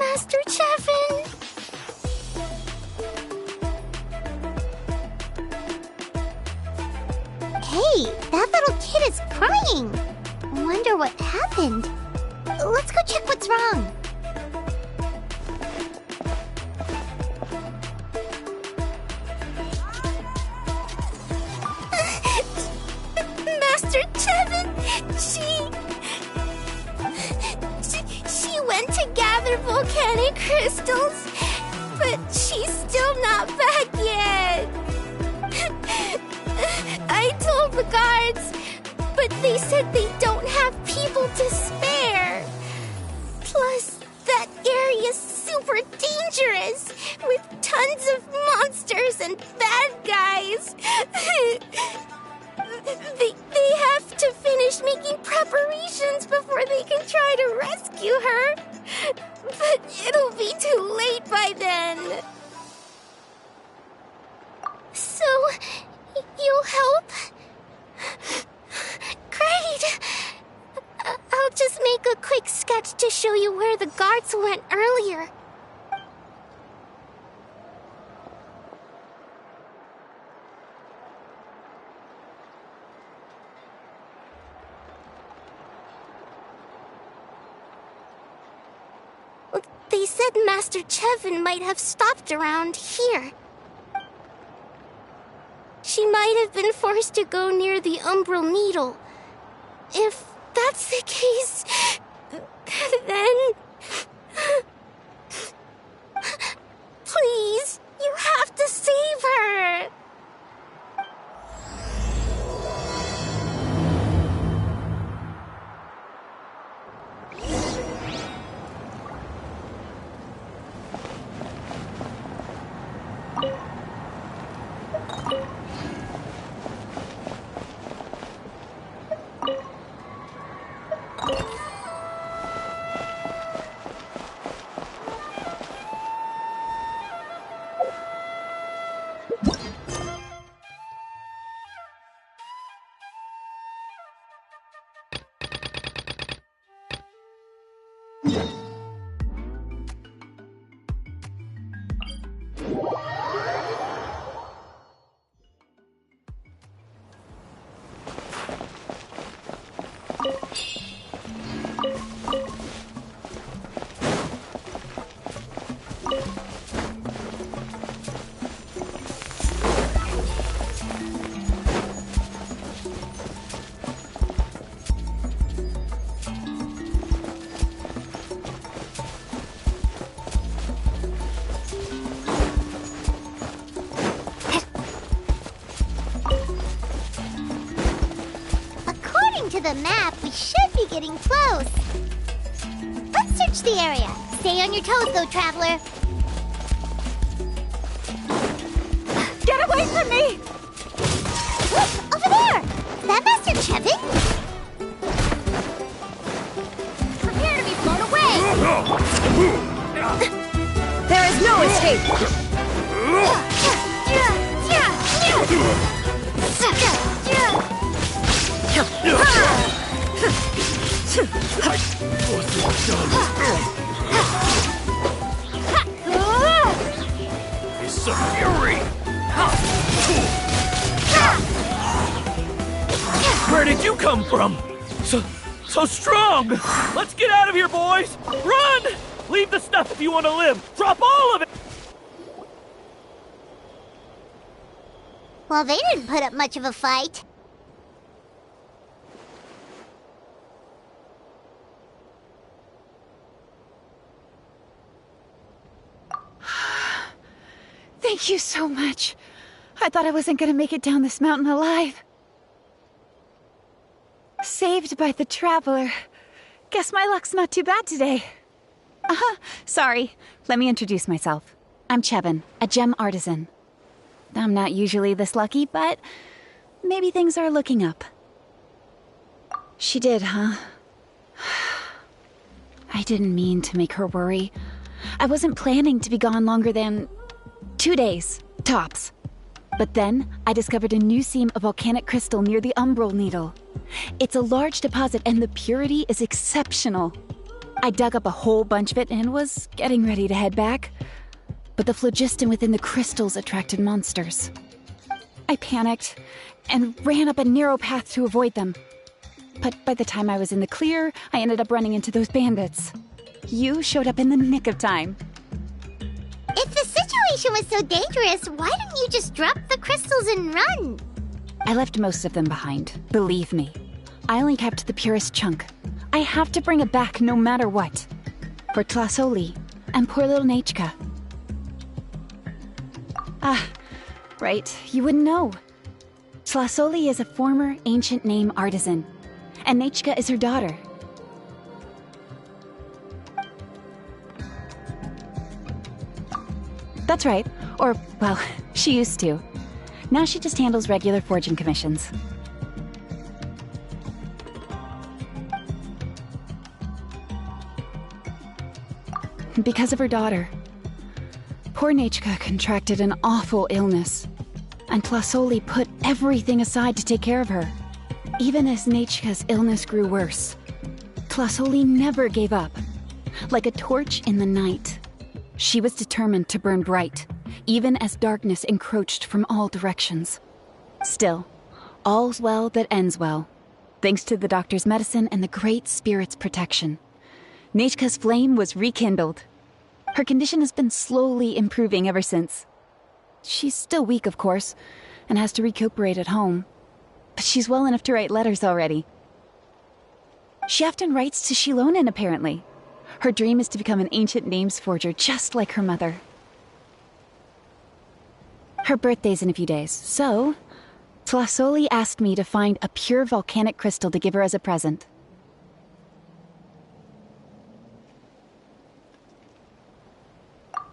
Master Chevin! Hey, that little kid is crying! Wonder what happened. Let's go check what's wrong. Master Chevin, she went to gather volcanic crystals, but she's still not back yet. I told the guards, but they said they don't have people to spare. Plus, that area's super dangerous, with tons of monsters and bad guys. They have to finish making preparations before they can try to rescue her. But it'll be too late by then. So, you'll help? Great! I'll just make a quick sketch to show you where the guards went earlier. They said Master Chevin might have stopped around here. She might have been forced to go near the Umbral Needle. If that's the case, then... Please, you have to save her! The map, we should be getting close. Let's search the area. Stay on your toes, though, traveler. Get away from me! Look, over there! Is that Master Chevin? Prepare to be blown away! There is no escape! It's some fury! Where did you come from? So strong! Let's get out of here, boys! Run! Leave the stuff if you want to live! Drop all of it! Well, they didn't put up much of a fight. Thank you so much. I thought I wasn't gonna make it down this mountain alive. Saved by the Traveler. Guess my luck's not too bad today. Sorry. Let me introduce myself. I'm Chevin, a gem artisan. I'm not usually this lucky, but maybe things are looking up. She did, huh? I didn't mean to make her worry. I wasn't planning to be gone longer than 2 days, tops. But then, I discovered a new seam of volcanic crystal near the Umbral Needle. It's a large deposit and the purity is exceptional. I dug up a whole bunch of it and was getting ready to head back. But the phlogiston within the crystals attracted monsters. I panicked and ran up a narrow path to avoid them. But by the time I was in the clear, I ended up running into those bandits. You showed up in the nick of time. If the situation was so dangerous, why didn't you just drop the crystals and run? I left most of them behind, believe me. I only kept the purest chunk. I have to bring it back no matter what. For Tlasoli and poor little Nachka. Ah, right, you wouldn't know. Tlasoli is a former ancient name artisan, and Nachka is her daughter. That's right. Or, well, she used to. Now she just handles regular forging commissions. Because of her daughter. Poor Nachka contracted an awful illness, and Tlasoli put everything aside to take care of her. Even as Nachka's illness grew worse, Tlasoli never gave up. Like a torch in the night, she was determined to burn bright, even as darkness encroached from all directions. Still, all's well that ends well, thanks to the doctor's medicine and the Great Spirit's protection. Nachka's flame was rekindled. Her condition has been slowly improving ever since. She's still weak, of course, and has to recuperate at home. But she's well enough to write letters already. She often writes to Shilonen, apparently. Her dream is to become an ancient names forger, just like her mother. Her birthday's in a few days, so Tlasoli asked me to find a pure volcanic crystal to give her as a present.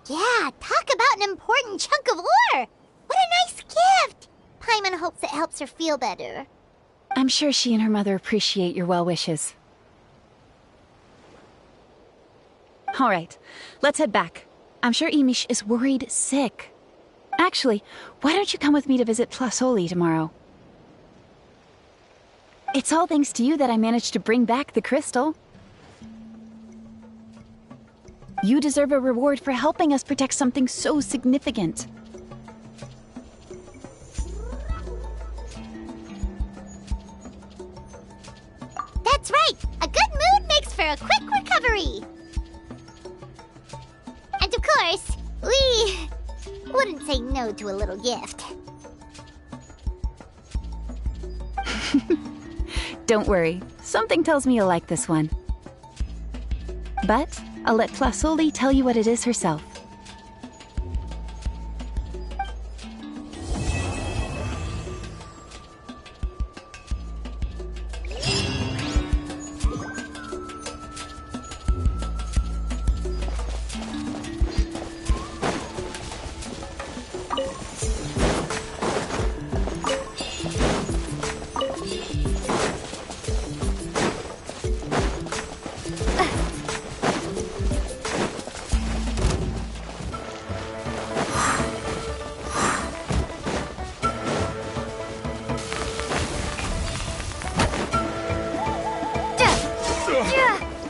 Yeah, talk about an important chunk of ore! What a nice gift! Paimon hopes it helps her feel better. I'm sure she and her mother appreciate your well wishes. All right, let's head back. I'm sure Imish is worried sick. Actually, why don't you come with me to visit Tlasoli tomorrow? It's all thanks to you that I managed to bring back the crystal. You deserve a reward for helping us protect something so significant. That's right! A good mood makes for a quick recovery! And of course, we wouldn't say no to a little gift. Don't worry, something tells me you'll like this one. But I'll let Tlasoli tell you what it is herself.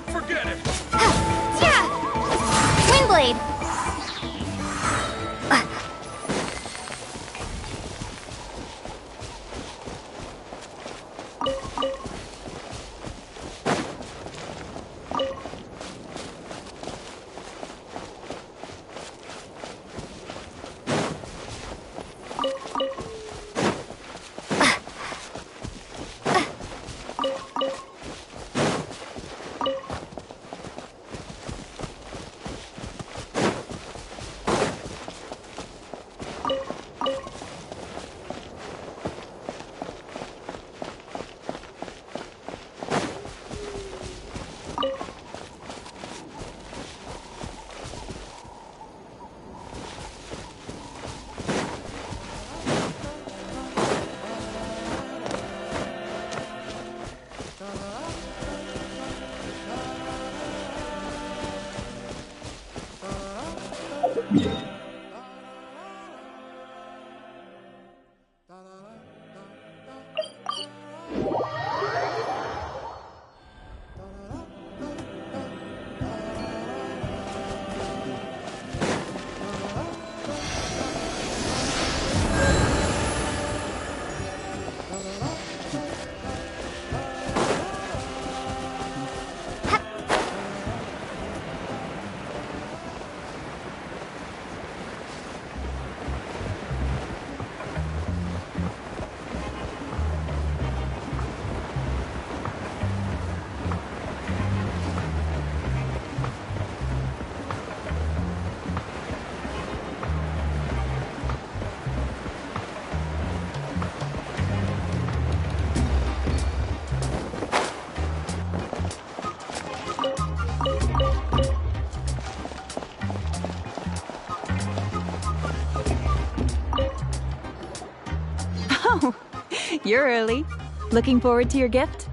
Forget it! Windblade! You're early. Looking forward to your gift?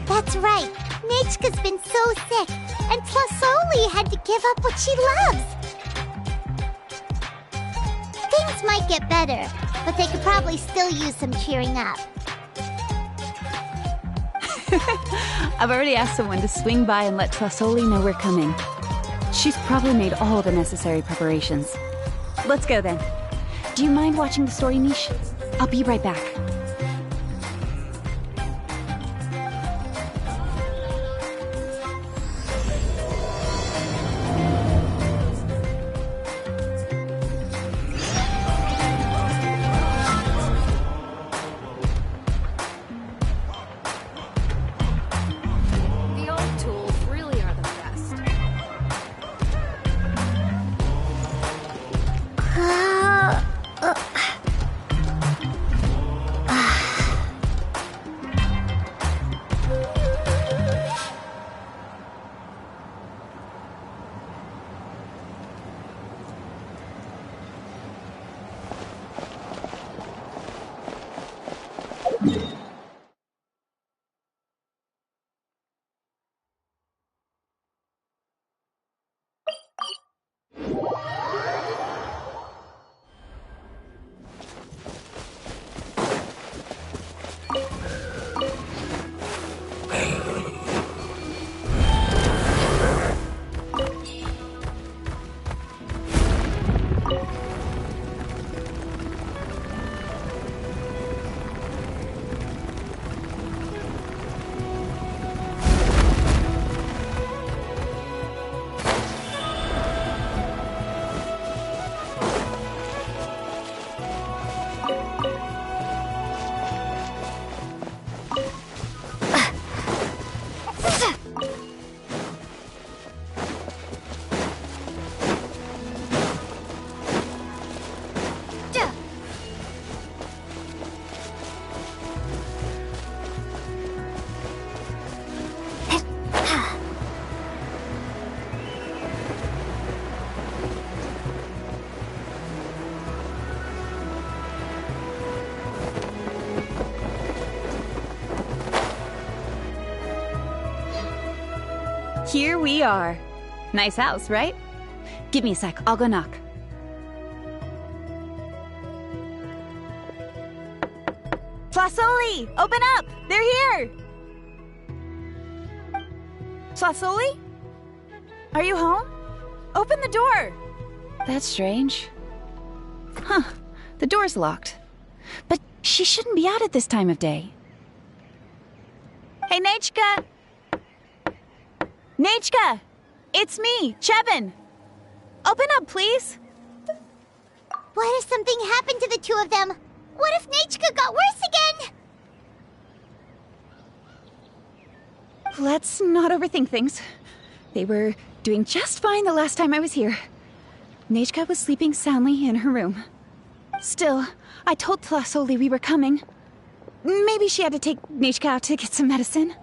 That's right. Nechka's been so sick, and Tlasoli had to give up what she loves. Things might get better, but they could probably still use some cheering up. I've already asked someone to swing by and let Tlasoli know we're coming. She's probably made all the necessary preparations. Let's go then. Do you mind watching the story niche? I'll be right back. The old tools really are the best. Here we are. Nice house, right? Give me a sec, I'll go knock. Tlasoli! Open up! They're here! Tlasoli? Are you home? Open the door! That's strange. Huh, the door's locked. But she shouldn't be out at this time of day. Hey, Nechka! Nechka! It's me, Chevin! Open up, please! What if something happened to the two of them? What if Nechka got worse again? Let's not overthink things. They were doing just fine the last time I was here. Nechka was sleeping soundly in her room. Still, I told Tlasoli we were coming. Maybe she had to take Nechka out to get some medicine.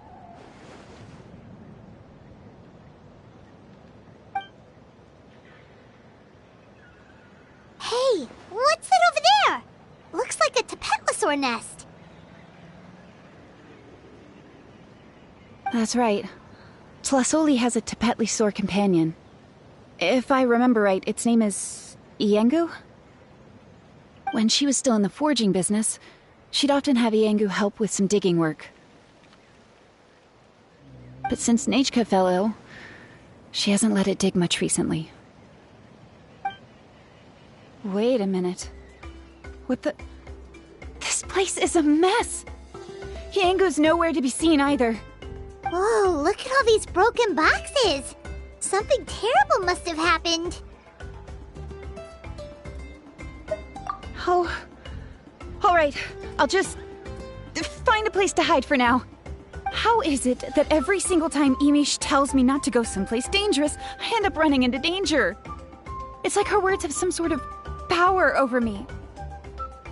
Hey, what's that over there? Looks like a Tapetlosaur nest. That's right. Tlasoli has a Tapetlosaur companion. If I remember right, its name is Iengu? When she was still in the forging business, she'd often have Iengu help with some digging work. But since Nechka fell ill, she hasn't let it dig much recently. Wait a minute. What the... This place is a mess! Iengu's nowhere to be seen either. Whoa, look at all these broken boxes! Something terrible must have happened. Oh... Alright, I'll just... find a place to hide for now. How is it that every single time Imish tells me not to go someplace dangerous, I end up running into danger? It's like her words have some sort of power over me.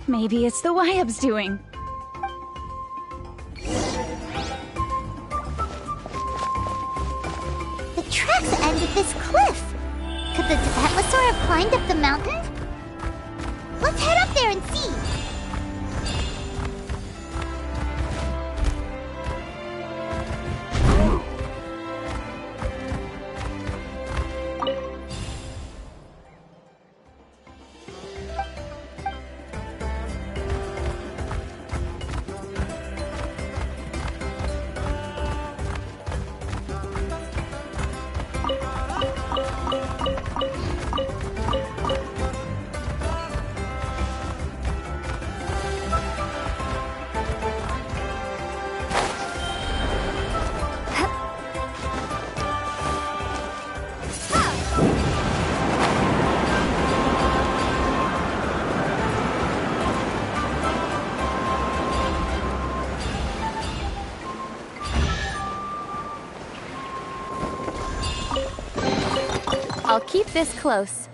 Maybe it's the Wyab's doing. The tracks end at this cliff. Could the Tapetlosaur have climbed up the mountain? Let's head up there and see. I'll keep this close.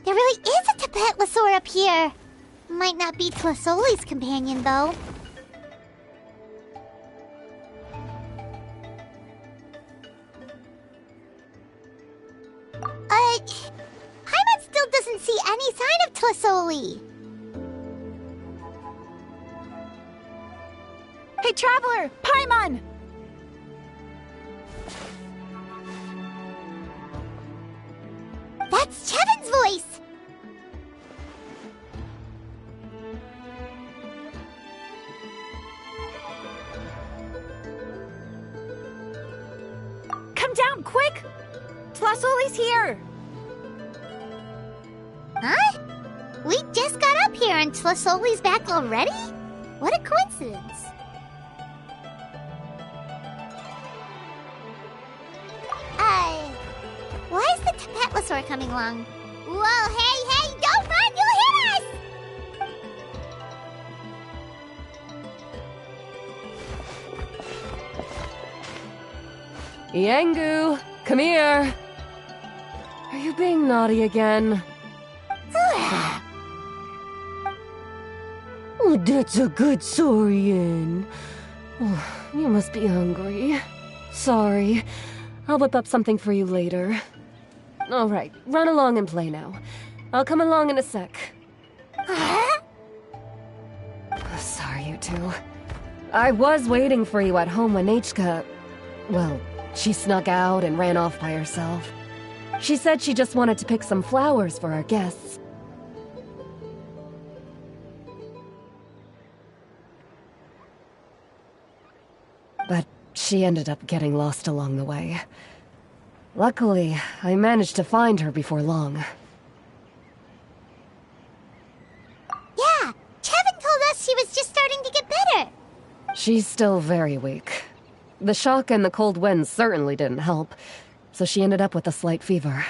There really is a Tapetlosaur up here. Might not be Tlasoli's companion, though. Paimon still doesn't see any sign of Tlasoli. Hey, Traveler! Paimon! That's Chevin's voice! Come down, quick! Tlasoli's here! Huh? We just got up here and Tlasoli's back already? What a coincidence. Why is the Tapetlosaur coming along? Whoa, hey, don't run! You'll hit us! Yangu, come here. Are you being naughty again? Oh, that's a good saurian. Oh, you must be hungry. Sorry. I'll whip up something for you later. All right, run along and play now. I'll come along in a sec. Sorry, you two. I was waiting for you at home when Ichka... Well, she snuck out and ran off by herself. She said she just wanted to pick some flowers for our guests. But she ended up getting lost along the way. Luckily, I managed to find her before long. Yeah, Chevin told us she was just starting to get better. She's still very weak. The shock and the cold winds certainly didn't help, so she ended up with a slight fever.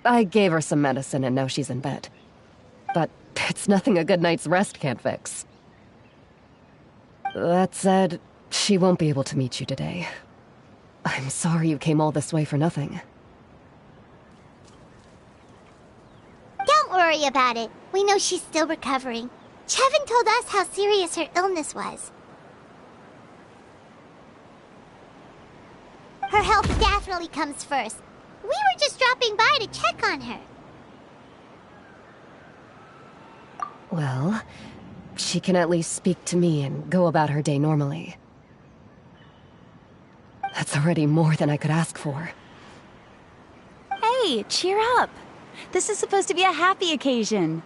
I gave her some medicine and now she's in bed. But it's nothing a good night's rest can't fix. That said, she won't be able to meet you today. I'm sorry you came all this way for nothing. Don't worry about it. We know she's still recovering. Chevin told us how serious her illness was. Her health definitely comes first. We were just dropping by to check on her. Well, she can at least speak to me and go about her day normally. That's already more than I could ask for. Hey, cheer up. This is supposed to be a happy occasion.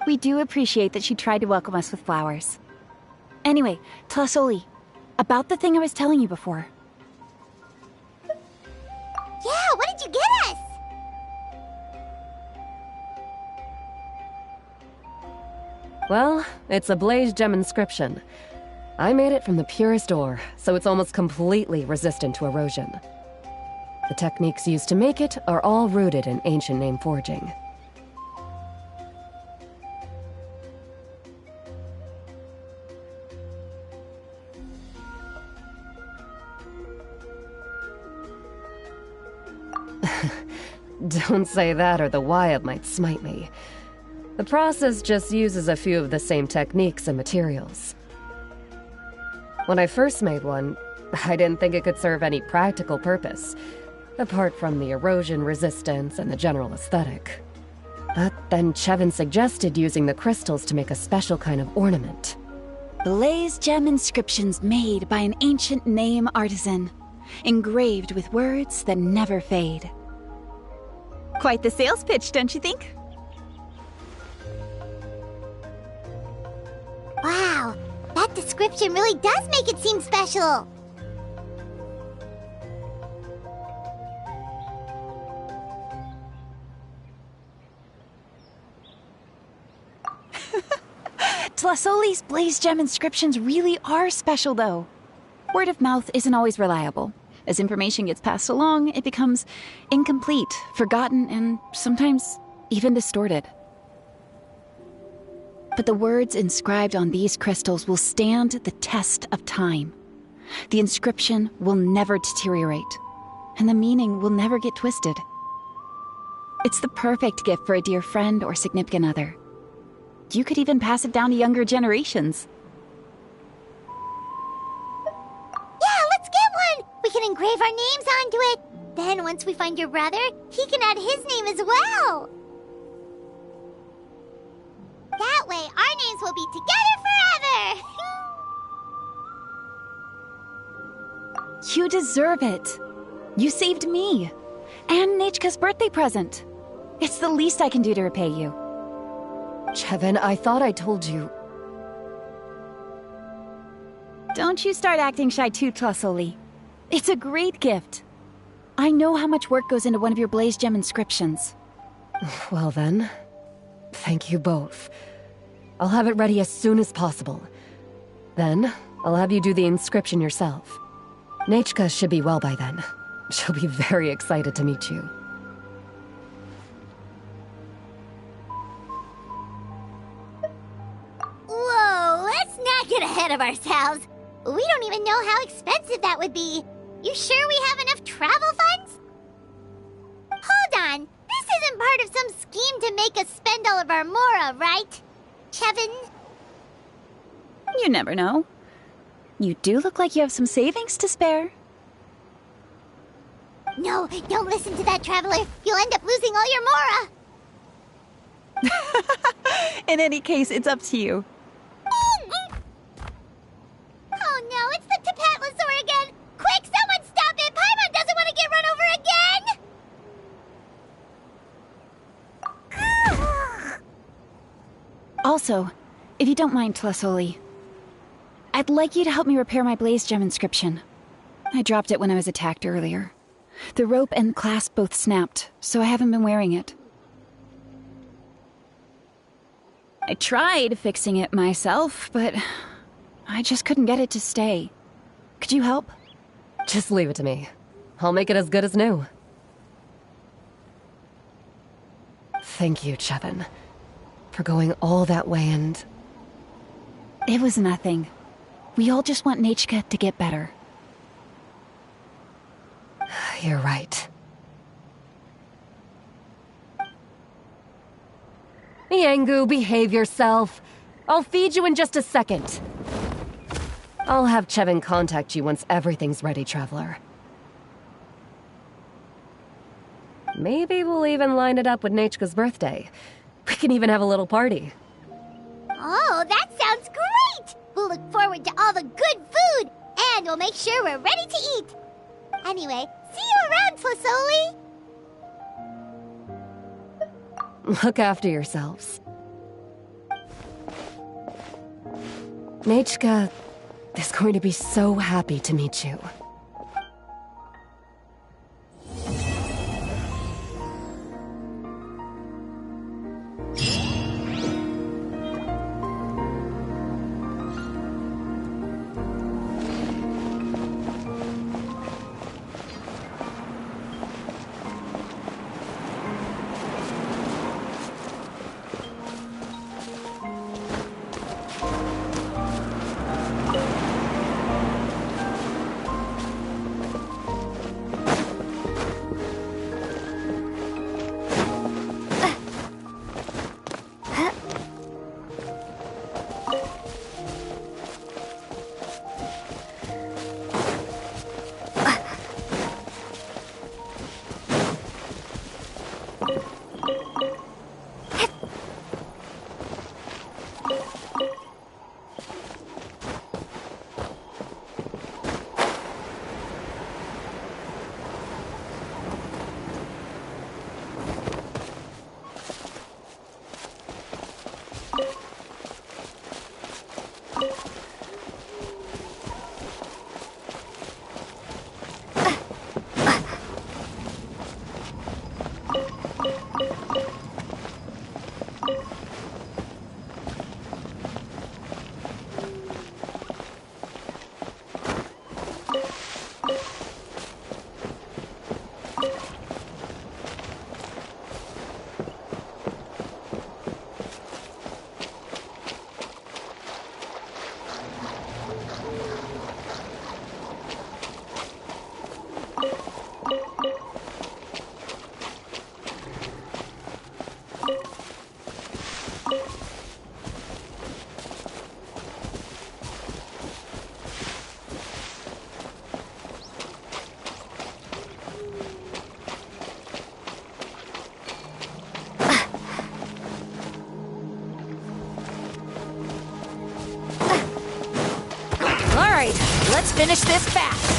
We do appreciate that she tried to welcome us with flowers. Anyway, Tlasoli, about the thing I was telling you before. Yeah, what did you get us? Well, it's a blaze gem inscription. I made it from the purest ore, so it's almost completely resistant to erosion. The techniques used to make it are all rooted in ancient name forging. Don't say that or the Wyatt might smite me. The process just uses a few of the same techniques and materials. When I first made one, I didn't think it could serve any practical purpose, apart from the erosion resistance and the general aesthetic. But then Chevin suggested using the crystals to make a special kind of ornament. Blaze gem inscriptions made by an ancient name artisan, engraved with words that never fade. Quite the sales pitch, don't you think? Wow, that description really does make it seem special. Tlasoli's blaze gem inscriptions really are special, though. Word of mouth isn't always reliable. As information gets passed along, it becomes incomplete, forgotten, and sometimes even distorted. But the words inscribed on these crystals will stand the test of time. The inscription will never deteriorate, and the meaning will never get twisted. It's the perfect gift for a dear friend or significant other. You could even pass it down to younger generations. Yeah, let's get one! We can engrave our names onto it. Then once we find your brother, he can add his name as well. That way, our names will be together forever! You deserve it. You saved me. And Nechka's birthday present. It's the least I can do to repay you. Chevin, I thought I told you. Don't you start acting shy too, Tlasoli. It's a great gift. I know how much work goes into one of your blaze gem inscriptions. Well then, thank you both. I'll have it ready as soon as possible. Then, I'll have you do the inscription yourself. Nechka should be well by then. She'll be very excited to meet you. Whoa, let's not get ahead of ourselves. We don't even know how expensive that would be. You sure we have enough travel funds? Hold on, this isn't part of some scheme to make us spend all of our mora, right? Chevin? You never know. You do look like you have some savings to spare. No, don't listen to that, traveler. You'll end up losing all your mora. In any case, it's up to you. Oh no, it's the Tapatlasaur again! Quick, someone stop it! Paimon doesn't want to get run over again! Also, if you don't mind, Tlasoli, I'd like you to help me repair my blaze gem inscription. I dropped it when I was attacked earlier. The rope and clasp both snapped, so I haven't been wearing it. I tried fixing it myself, but I just couldn't get it to stay. Could you help? Just leave it to me. I'll make it as good as new. Thank you, Chevin, for going all that way and... It was nothing. We all just want Nechka to get better. You're right. Yangu, behave yourself. I'll feed you in just a second. I'll have Chevin contact you once everything's ready, Traveler. Maybe we'll even line it up with Nechka's birthday. We can even have a little party. Oh, that sounds great! We'll look forward to all the good food and we'll make sure we're ready to eat. Anyway, see you around, Flasoli! Look after yourselves. Nechka is going to be so happy to meet you. Let's finish this fast.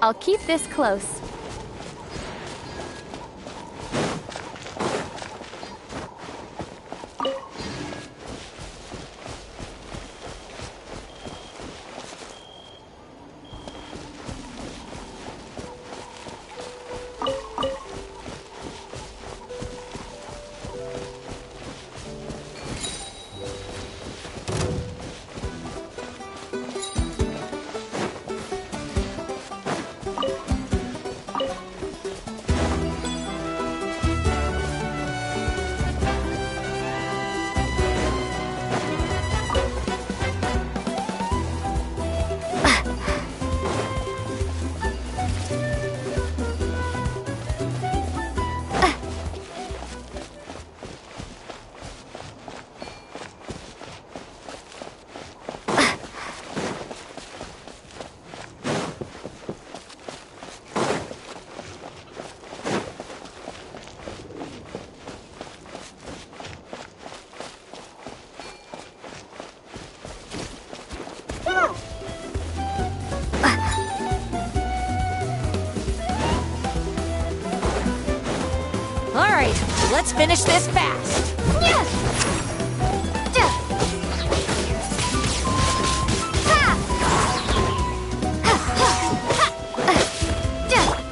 I'll keep this close. Let's finish this fast.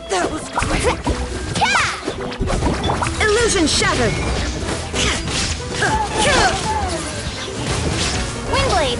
That was quick. Illusion shattered. Windblade!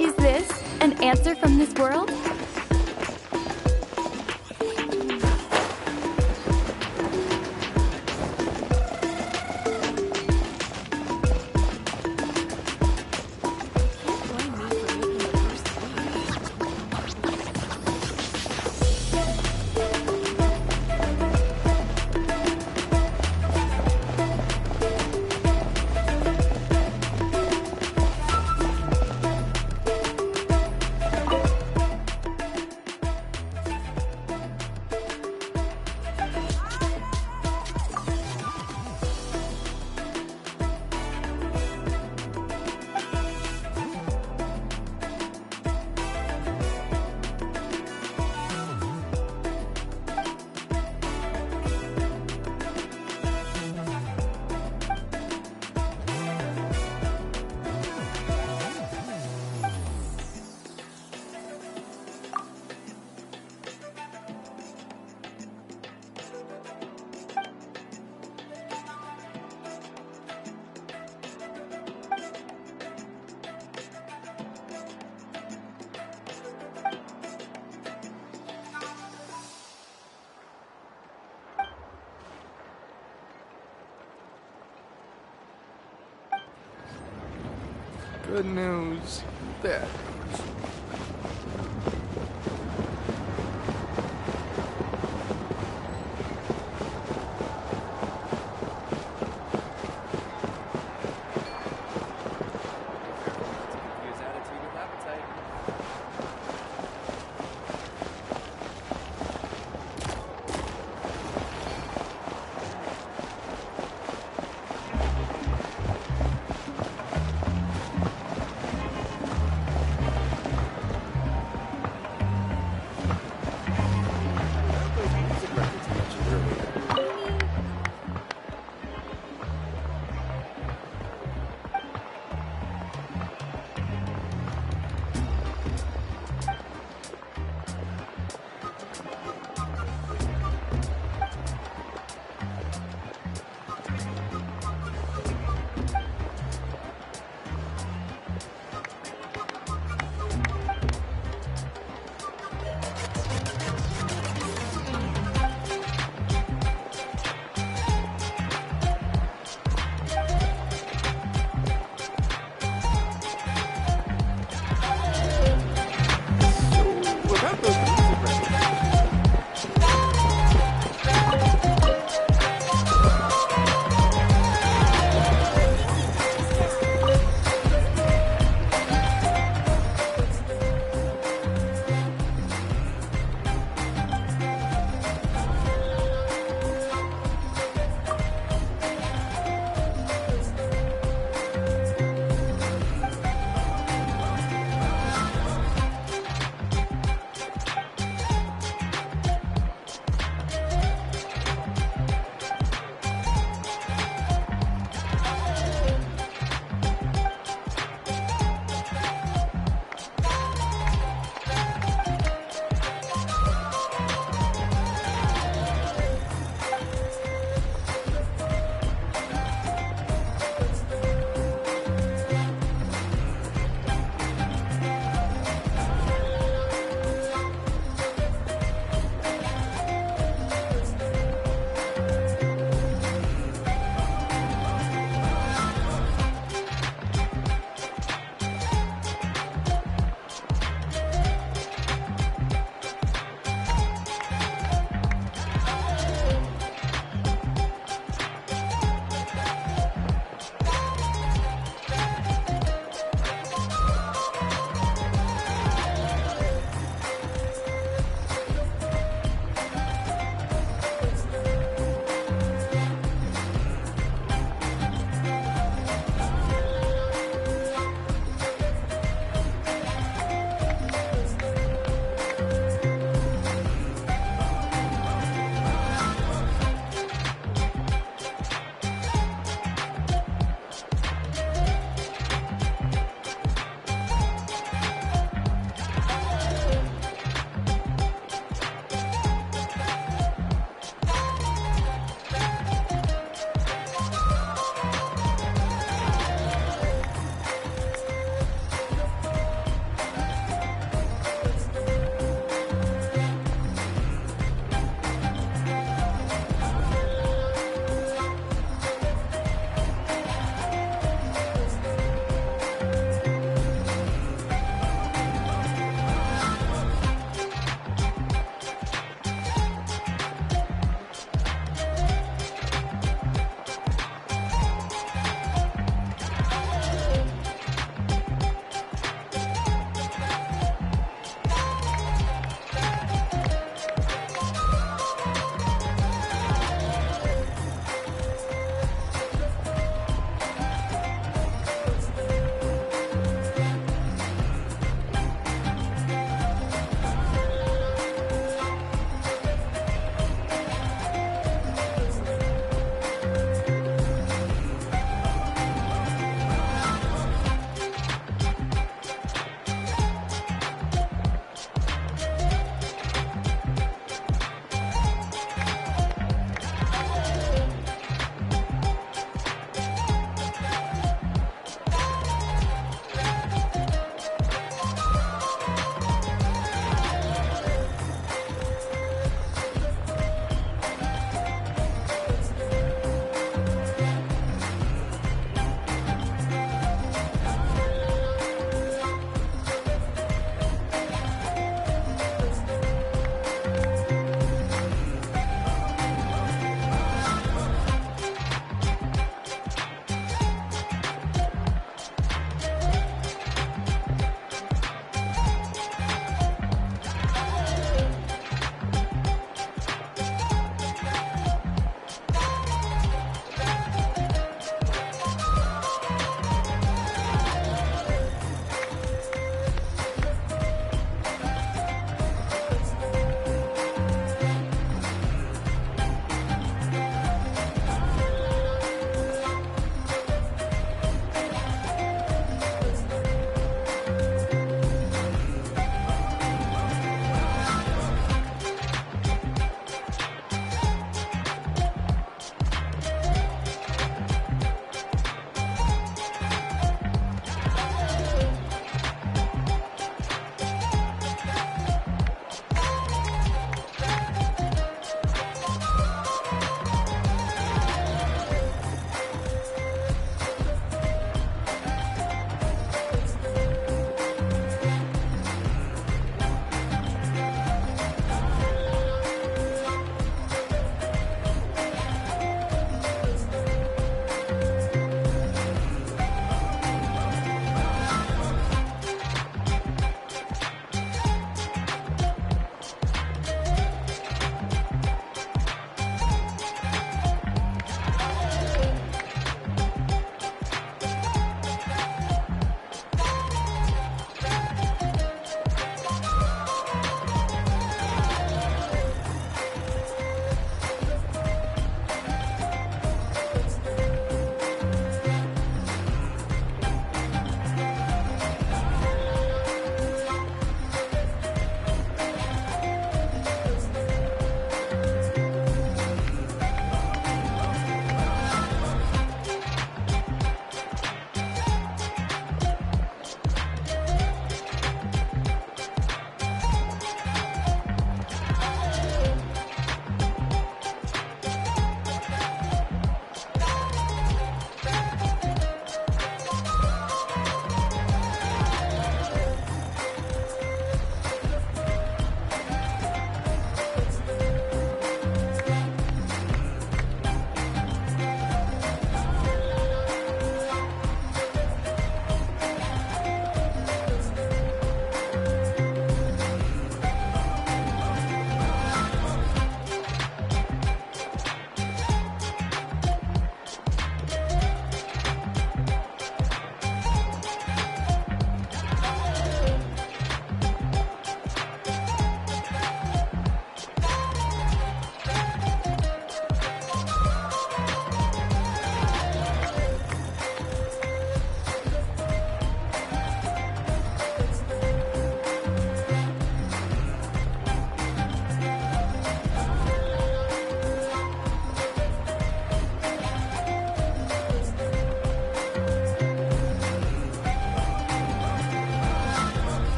Is this an answer from this world? Good news. There.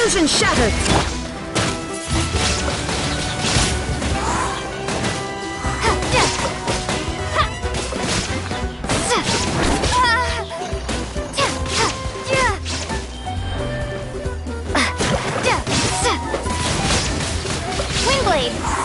Illusion shattered! Windblade!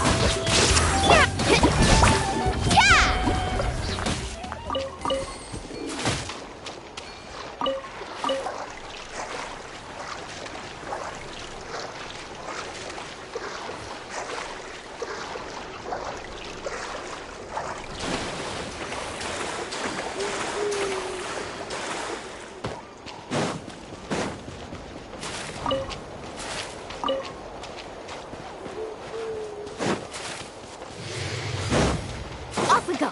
Off we go!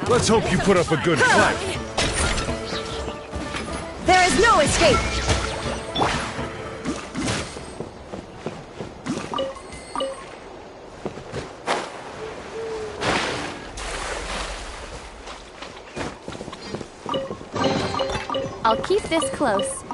Let's hope you put up a good fight. There is no escape! I'll keep this close.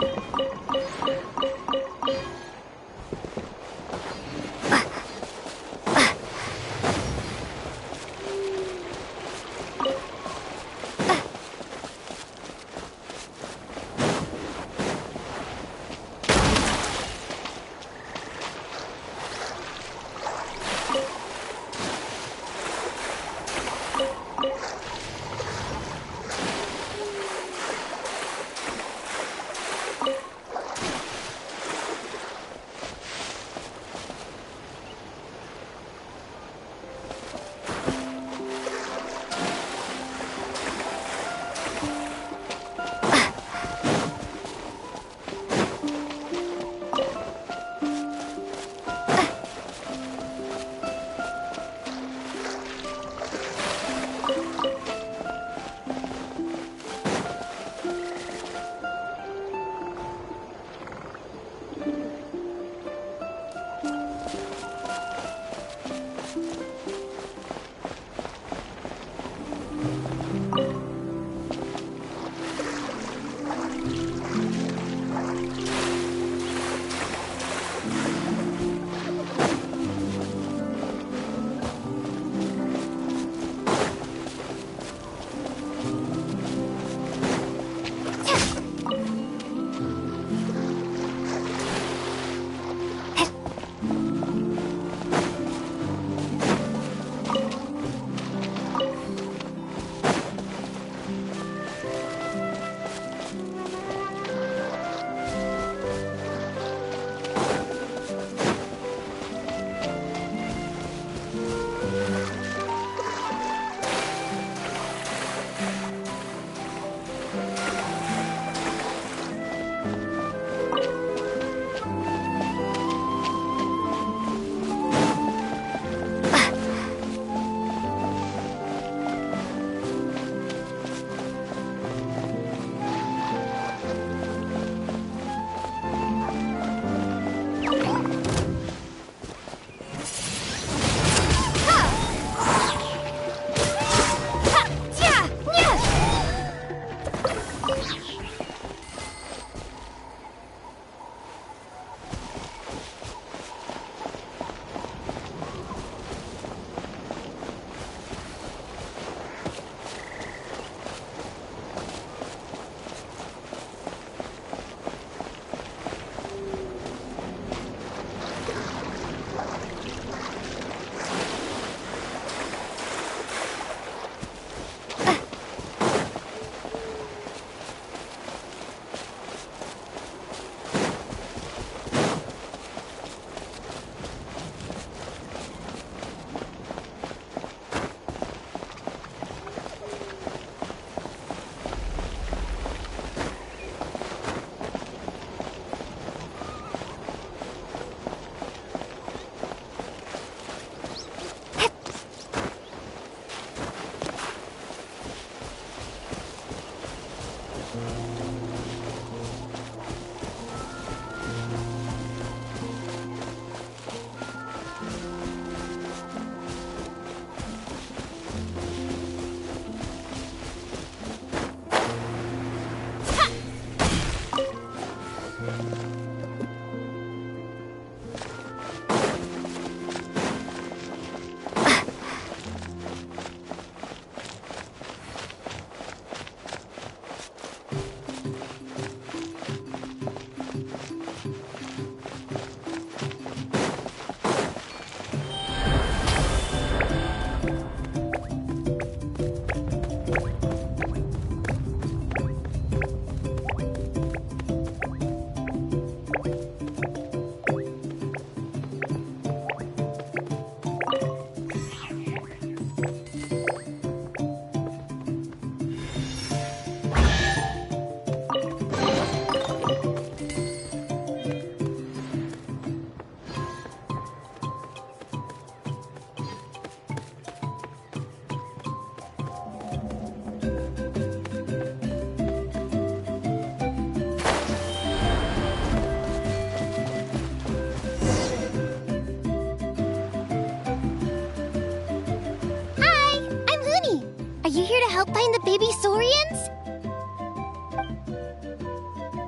to help find the baby Saurians?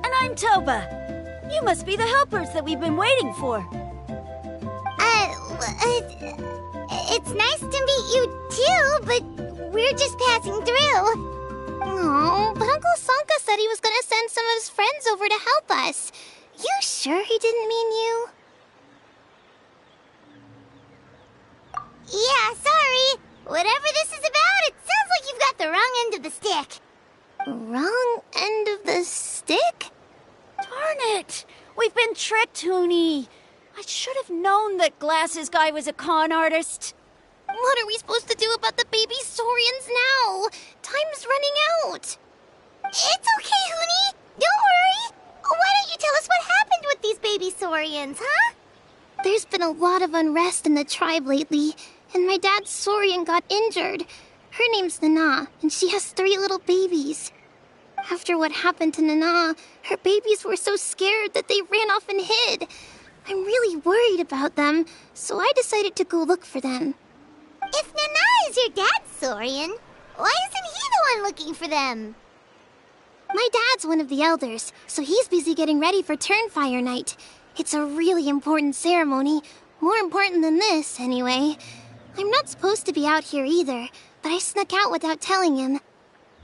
And I'm Toba. You must be the helpers that we've been waiting for. It's nice to meet you too, but we're just passing through. Oh, but Uncle Sanka said he was gonna send some of his friends over to help us. You sure he didn't mean you? Yeah, sorry. Whatever this is about, it sounds like you've got the wrong end of the stick. Wrong end of the stick? Darn it! We've been tricked, Hoonie. I should have known that Glasses Guy was a con artist. What are we supposed to do about the baby Saurians now? Time's running out. It's okay, Hoonie. Don't worry. Why don't you tell us what happened with these baby Saurians, huh? There's been a lot of unrest in the tribe lately, and my dad's Saurian got injured. Her name's Nana, and she has 3 little babies. After what happened to Nana, her babies were so scared that they ran off and hid. I'm really worried about them, so I decided to go look for them. If Nana is your dad's Saurian, why isn't he the one looking for them? My dad's one of the elders, so he's busy getting ready for Turnfire Night. It's a really important ceremony, more important than this, anyway. I'm not supposed to be out here either, but I snuck out without telling him.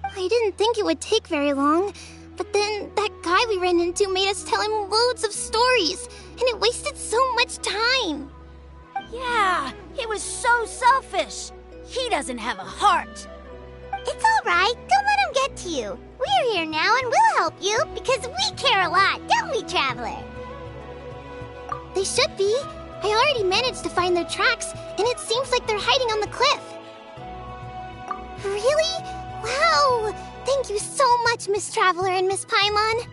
I didn't think it would take very long, but then that guy we ran into made us tell him loads of stories, and it wasted so much time. Yeah, he was so selfish. He doesn't have a heart. It's all right. Don't let him get to you. We're here now and we'll help you because we care a lot, don't we, Traveler? They should be. I already managed to find their tracks, and it seems like they're hiding on the cliff. Really? Wow! Thank you so much, Miss Traveler and Miss Paimon.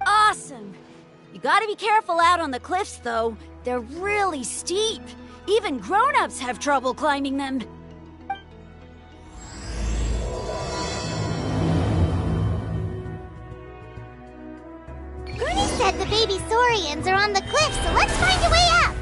Awesome. You gotta be careful out on the cliffs, though. They're really steep. Even grown-ups have trouble climbing them. Rooney said the baby Saurians are on the cliff, so let's find a way up.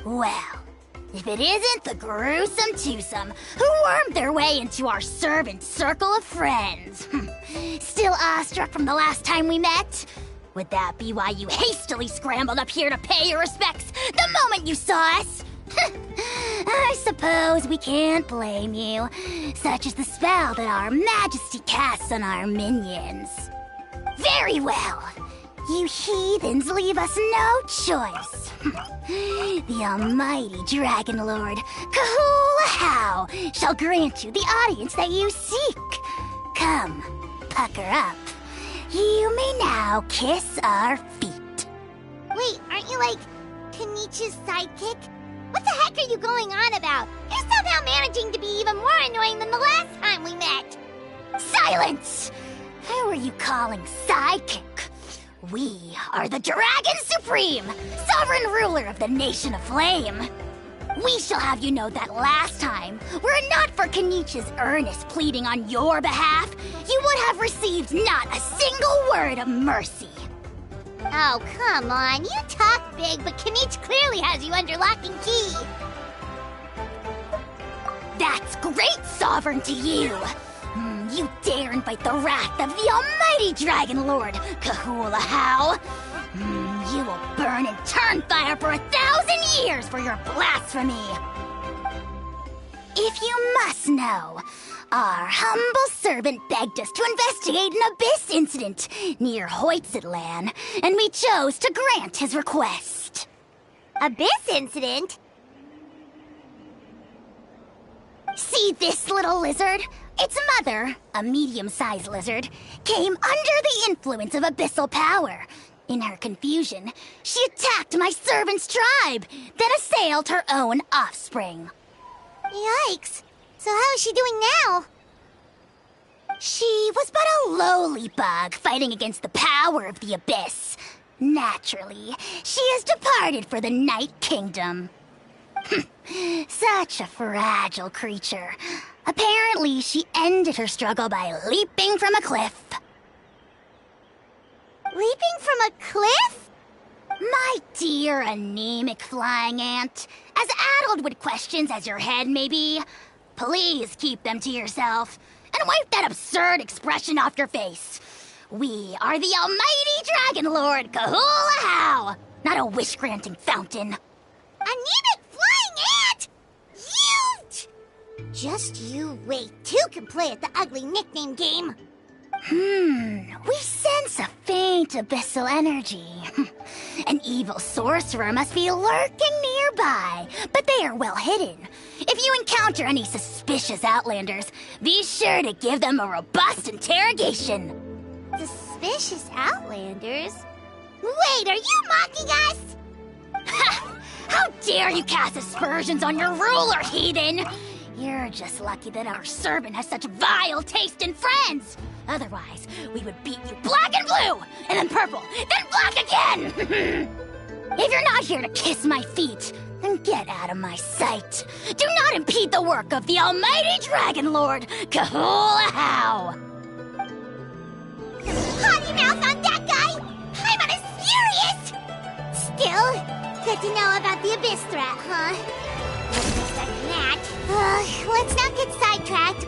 Well, if it isn't the gruesome twosome who wormed their way into our servant circle of friends. Still awestruck from the last time we met? Would that be why you hastily scrambled up here to pay your respects the moment you saw us? I suppose we can't blame you. Such is the spell that our majesty casts on our minions. Very well. You heathens leave us no choice. The almighty Dragon Lord, Kahula shall grant you the audience that you seek. Come, pucker up. You may now kiss our feet. Wait, aren't you like Kanichi's sidekick? What the heck are you going on about? You're somehow managing to be even more annoying than the last time we met. Silence! Who are you calling sidekick? We are the Dragon Supreme, sovereign ruler of the Nation of Flame. We shall have you know that last time, were it not for Kenichi's earnest pleading on your behalf, you would have received not a single word of mercy. Oh, come on. You talk big, but Kenichi clearly has you under lock and key. That's great, Sovereign, to you. You dare invite the wrath of the almighty Dragon Lord, Kahula How. You will burn in turn fire for 1,000 years for your blasphemy. If you must know, our humble servant begged us to investigate an abyss incident near Hoytzitlan, and we chose to grant his request. Abyss incident? See this little lizard? Its mother, a medium-sized lizard, came under the influence of abyssal power. In her confusion, she attacked my servant's tribe, then assailed her own offspring. Yikes. So how is she doing now? She was but a lowly bug fighting against the power of the abyss. Naturally, she has departed for the Night Kingdom. Such a fragile creature. Apparently, she ended her struggle by leaping from a cliff. Leaping from a cliff? My dear anemic flying ant, as addled with questions as your head may be, please keep them to yourself and wipe that absurd expression off your face. We are the almighty Dragon Lord Kahula How, not a wish-granting fountain. Anemic flying ant? You! Just you wait. Two can play at the ugly nickname game. We sense a faint abyssal energy. An evil sorcerer must be lurking nearby, but they are well hidden. If you encounter any suspicious outlanders, be sure to give them a robust interrogation. Suspicious outlanders? Wait, are you mocking us? Ha! How dare you cast aspersions on your ruler, heathen! You're just lucky that our servant has such vile taste in friends. Otherwise, we would beat you black and blue, and then purple, then black again! If you're not here to kiss my feet, then get out of my sight. Do not impede the work of the almighty Dragon Lord, Kahula How! Potty mouth on that guy! I'm on his furious! Still, good to know about the abyss threat, huh? Wasn't expecting that. Let's not get sidetracked.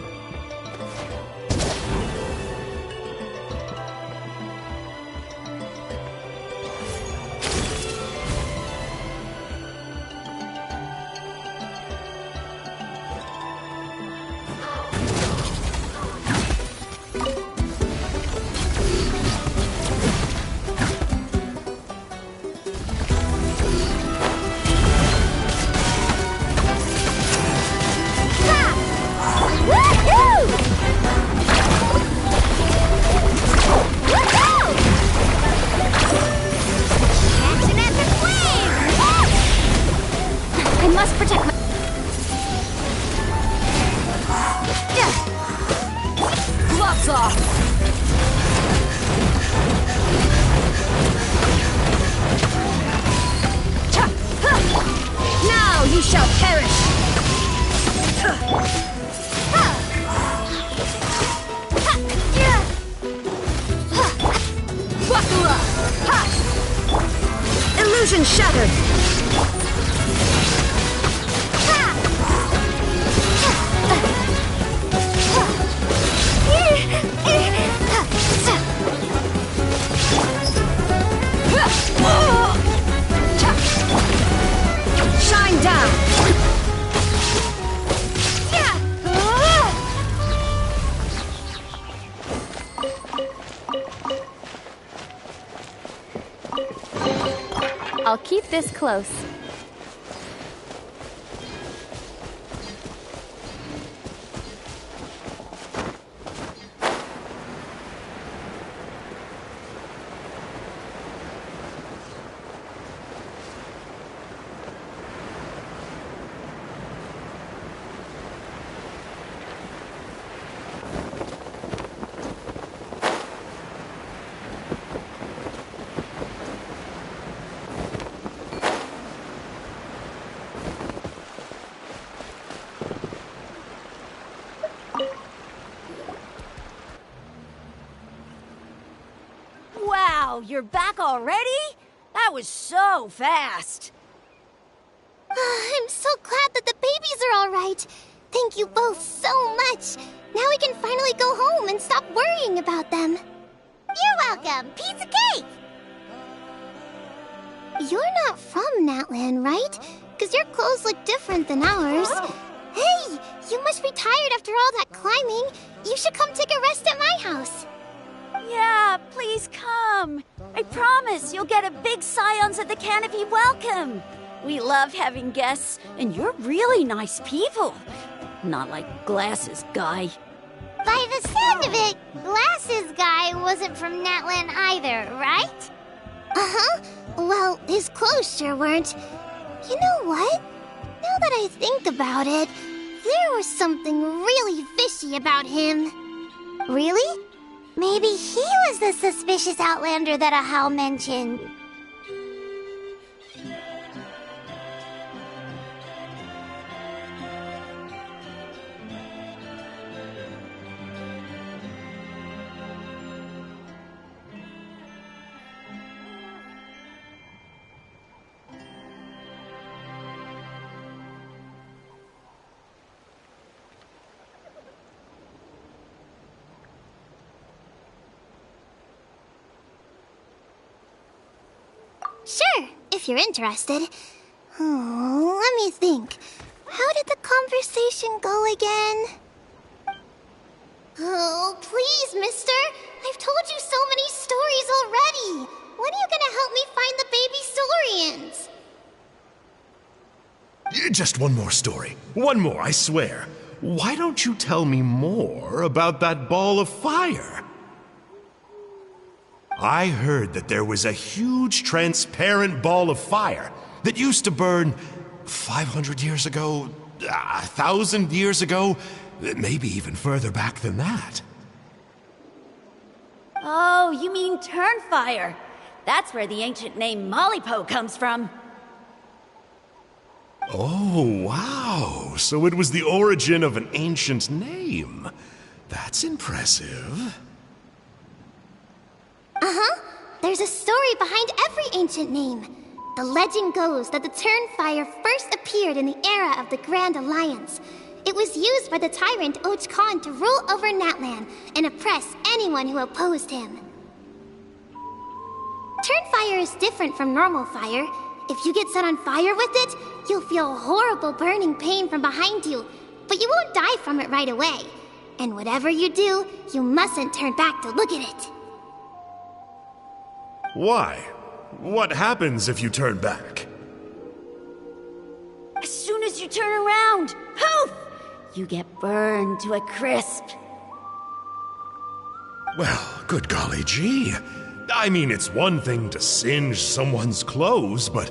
Illusion shattered! Shine down! I'll keep this close. Wow, you're back already? That was so fast. I'm so glad that the babies are all right. Thank you both so much. Now we can finally go home and stop worrying about them. You're welcome. Piece of cake! You're not from Natlan, right? Because your clothes look different than ours. Hey, you must be tired after all that climbing. You should come take a rest at my house. Yeah, please come. I promise you'll get a big Scions at the Canopy welcome. We love having guests, and you're really nice people. Not like Glasses Guy. By the sound of it, Glasses Guy wasn't from Natlan either, right? Uh-huh. Well, his clothes sure weren't. You know what? Now that I think about it, there was something really fishy about him. Really? Maybe he was the suspicious outlander that Ahal mentioned. Sure, if you're interested. Oh, let me think. How did the conversation go again? Oh, please, mister. I've told you so many stories already. When are you gonna help me find the baby Saurians? Just one more story. One more, I swear. Why don't you tell me more about that ball of fire? I heard that there was a huge transparent ball of fire that used to burn 500 years ago, 1,000 years ago, maybe even further back than that. Oh, you mean Turnfire. That's where the ancient name Malipo comes from. Oh, wow. So it was the origin of an ancient name. That's impressive. Uh-huh. There's a story behind every ancient name. The legend goes that the Turnfire first appeared in the era of the Grand Alliance. It was used by the tyrant Och Khan to rule over Natlan and oppress anyone who opposed him. Turnfire is different from normal fire. If you get set on fire with it, you'll feel horrible burning pain from behind you, but you won't die from it right away. And whatever you do, you mustn't turn back to look at it. Why? What happens if you turn back? As soon as you turn around, poof! You get burned to a crisp. Well, good golly gee. I mean, it's one thing to singe someone's clothes, but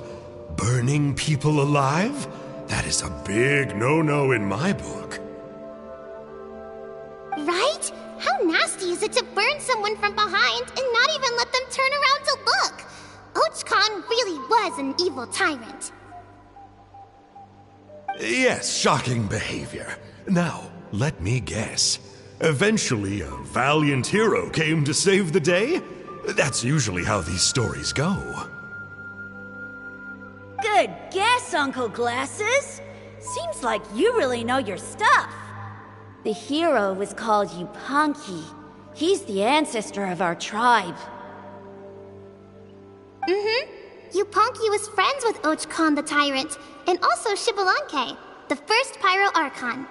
burning people alive? That is a big no-no in my book. Right? How nasty is it to burn someone from behind and not even let them turn around to look? Och Khan really was an evil tyrant. Yes, shocking behavior. Now, let me guess. Eventually, a valiant hero came to save the day? That's usually how these stories go. Good guess, Uncle Glasses. Seems like you really know your stuff. The hero was called Yupanqui. He's the ancestor of our tribe. Mm-hmm. Yupanqui was friends with Och Khan the Tyrant, and also Shibalanke, the first Pyro Archon.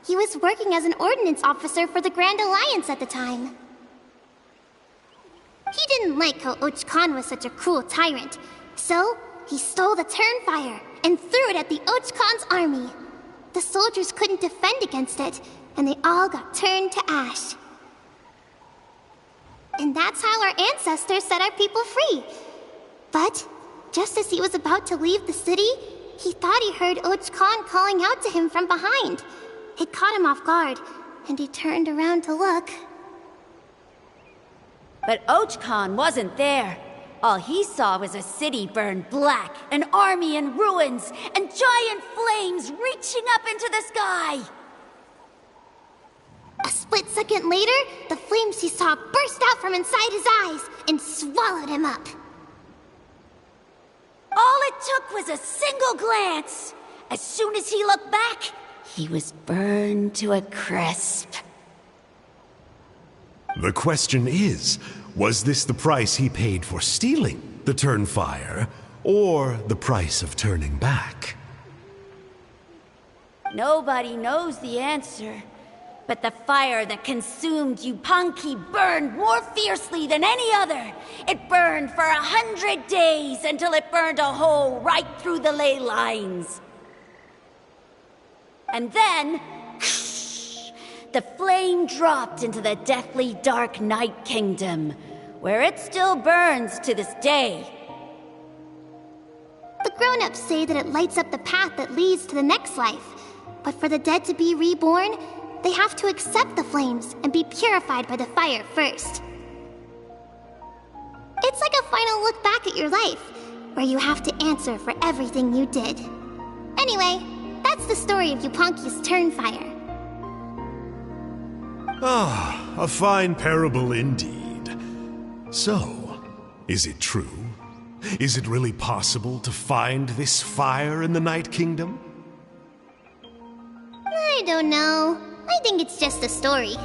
He was working as an ordnance officer for the Grand Alliance at the time. He didn't like how Och Khan was such a cruel tyrant, so he stole the Turnfire and threw it at the Och Khan's army. The soldiers couldn't defend against it, and they all got turned to ash. And that's how our ancestors set our people free. But just as he was about to leave the city, he thought he heard Och Khan calling out to him from behind. It caught him off guard, and he turned around to look. But Och Khan wasn't there. All he saw was a city burned black, an army in ruins, and giant flames reaching up into the sky. A split split second later, the flames he saw burst out from inside his eyes and swallowed him up. All it took was a single glance. As soon as he looked back, he was burned to a crisp. The question is, was this the price he paid for stealing the Turnfire, or the price of turning back? Nobody knows the answer. But the fire that consumed Yupanqui burned more fiercely than any other. It burned for 100 days until it burned a hole right through the ley lines. And then, the flame dropped into the deathly dark Night Kingdom, where it still burns to this day. The grown-ups say that it lights up the path that leads to the next life. But for the dead to be reborn, they have to accept the flames and be purified by the fire first. It's like a final look back at your life, where you have to answer for everything you did. Anyway, that's the story of Yupanqui's Turnfire. Ah, a fine parable indeed. So, is it true? Is it really possible to find this fire in the Night Kingdom? I don't know. I think it's just a story.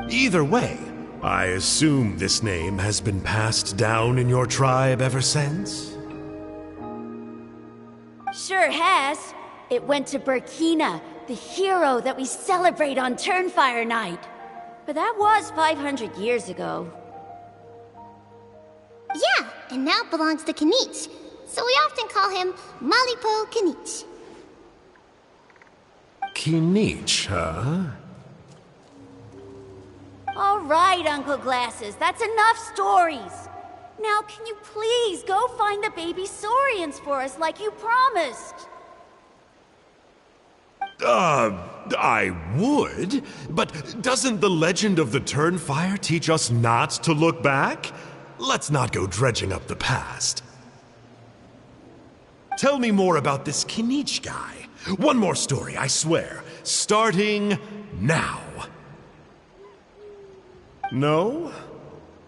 Either way, I assume this name has been passed down in your tribe ever since? Sure has. It went to Burkina, the hero that we celebrate on Turnfire Night. But that was 500 years ago. Yeah, and now it belongs to Kinich. So we often call him Malipo Kinich. Kinich, huh? All right, Uncle Glasses, that's enough stories. Now, can you please go find the baby Saurians for us like you promised? I would, but doesn't the legend of the Turnfire teach us not to look back? Let's not go dredging up the past. Tell me more about this Kinich guy. One more story, I swear. Starting now. No?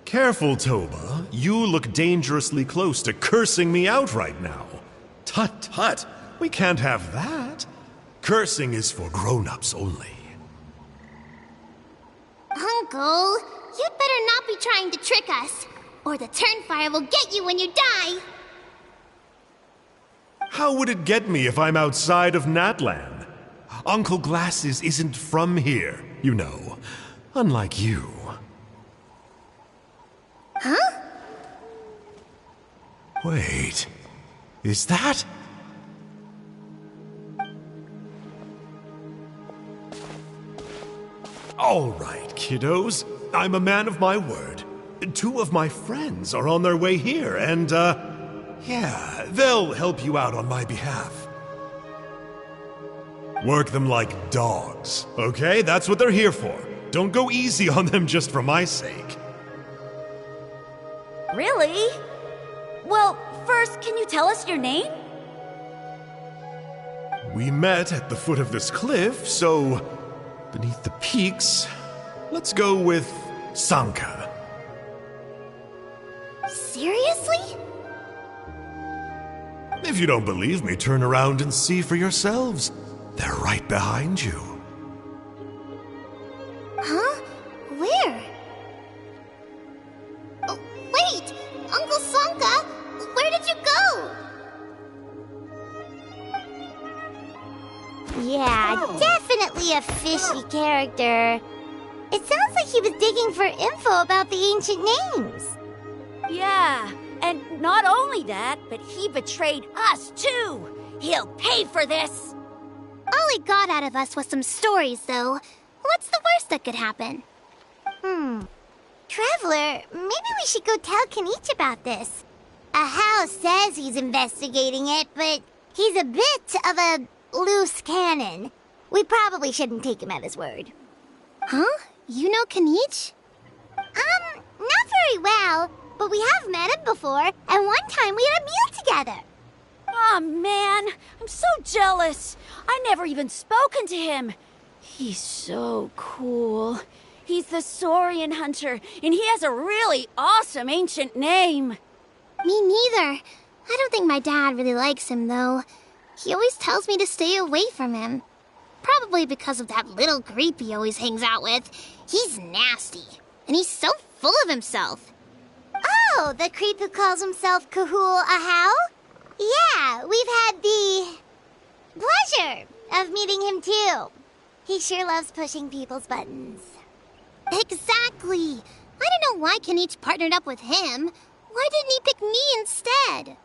Careful, Toba. You look dangerously close to cursing me out right now. Tut tut. We can't have that. Cursing is for grown-ups only. Uncle, you'd better not be trying to trick us, or the Turnfire will get you when you die. How would it get me if I'm outside of Natlan? Uncle Glasses isn't from here, you know. Unlike you. Huh? Wait. Is that? All right, kiddos. I'm a man of my word. 2 of my friends are on their way here, and, yeah, they'll help you out on my behalf. Work them like dogs, okay? That's what they're here for. Don't go easy on them just for my sake. Really? Well, first, can you tell us your name? We met at the foot of this cliff, so beneath the peaks, let's go with Sanka. Seriously? If you don't believe me, turn around and see for yourselves. They're right behind you. Huh? Where? Oh, wait! Uncle Sanka, where did you go? Yeah, definitely a fishy character. It sounds like he was digging for info about the ancient names. Yeah, and not only that, but he betrayed us too. He'll pay for this. All he got out of us was some stories, though. What's the worst that could happen? Traveler, maybe we should go tell Kinich about this. Hal says he's investigating it, but he's a bit of a loose cannon. We probably shouldn't take him at his word. Huh? You know Kinich? Not very well, but we have met him before, and one time we had a meal together. Aw, man, I'm so jealous. I never even spoken to him. He's so cool. He's the Saurian hunter, and he has a really awesome ancient name. Me neither. I don't think my dad really likes him, though. He always tells me to stay away from him. Probably because of that little creep he always hangs out with. He's nasty, and he's so full of himself. Oh, the creep who calls himself Kahul Ahau? Yeah, we've had the pleasure of meeting him too. He sure loves pushing people's buttons. Exactly. I don't know why Kenichi partnered up with him. Why didn't he pick me instead?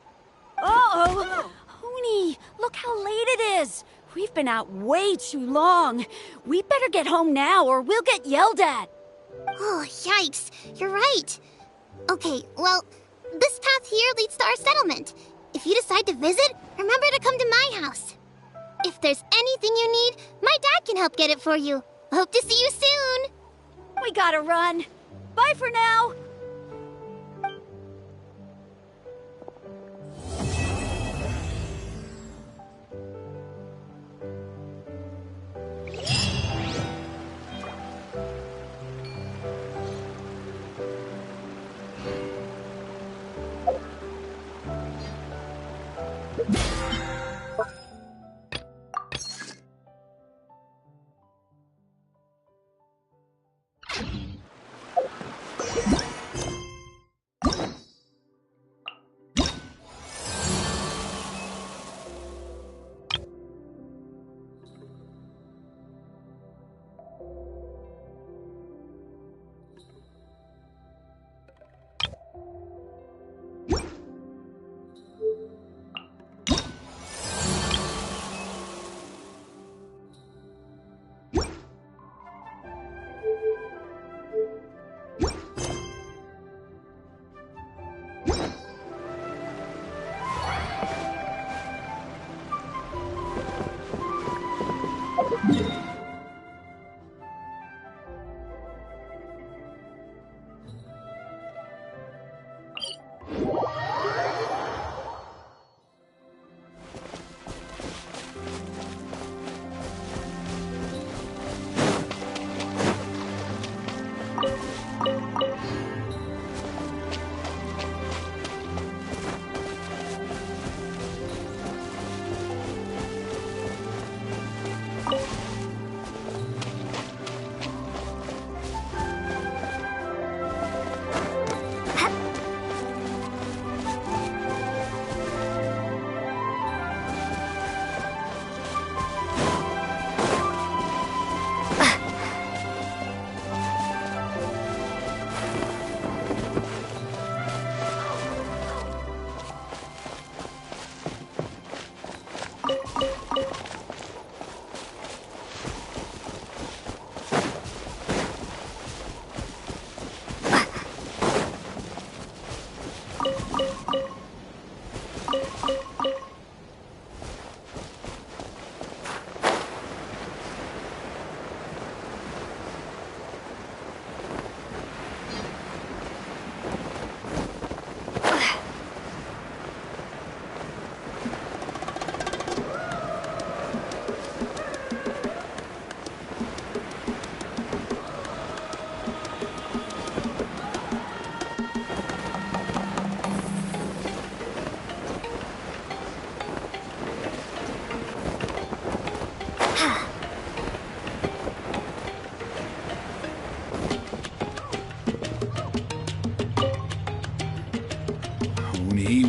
Uh-oh! Honey, look how late it is. We've been out way too long. We better get home now or we'll get yelled at. Oh, yikes. You're right. Okay, well, this path here leads to our settlement. If you decide to visit, remember to come to my house. If there's anything you need, my dad can help get it for you. Hope to see you soon. We gotta run. Bye for now.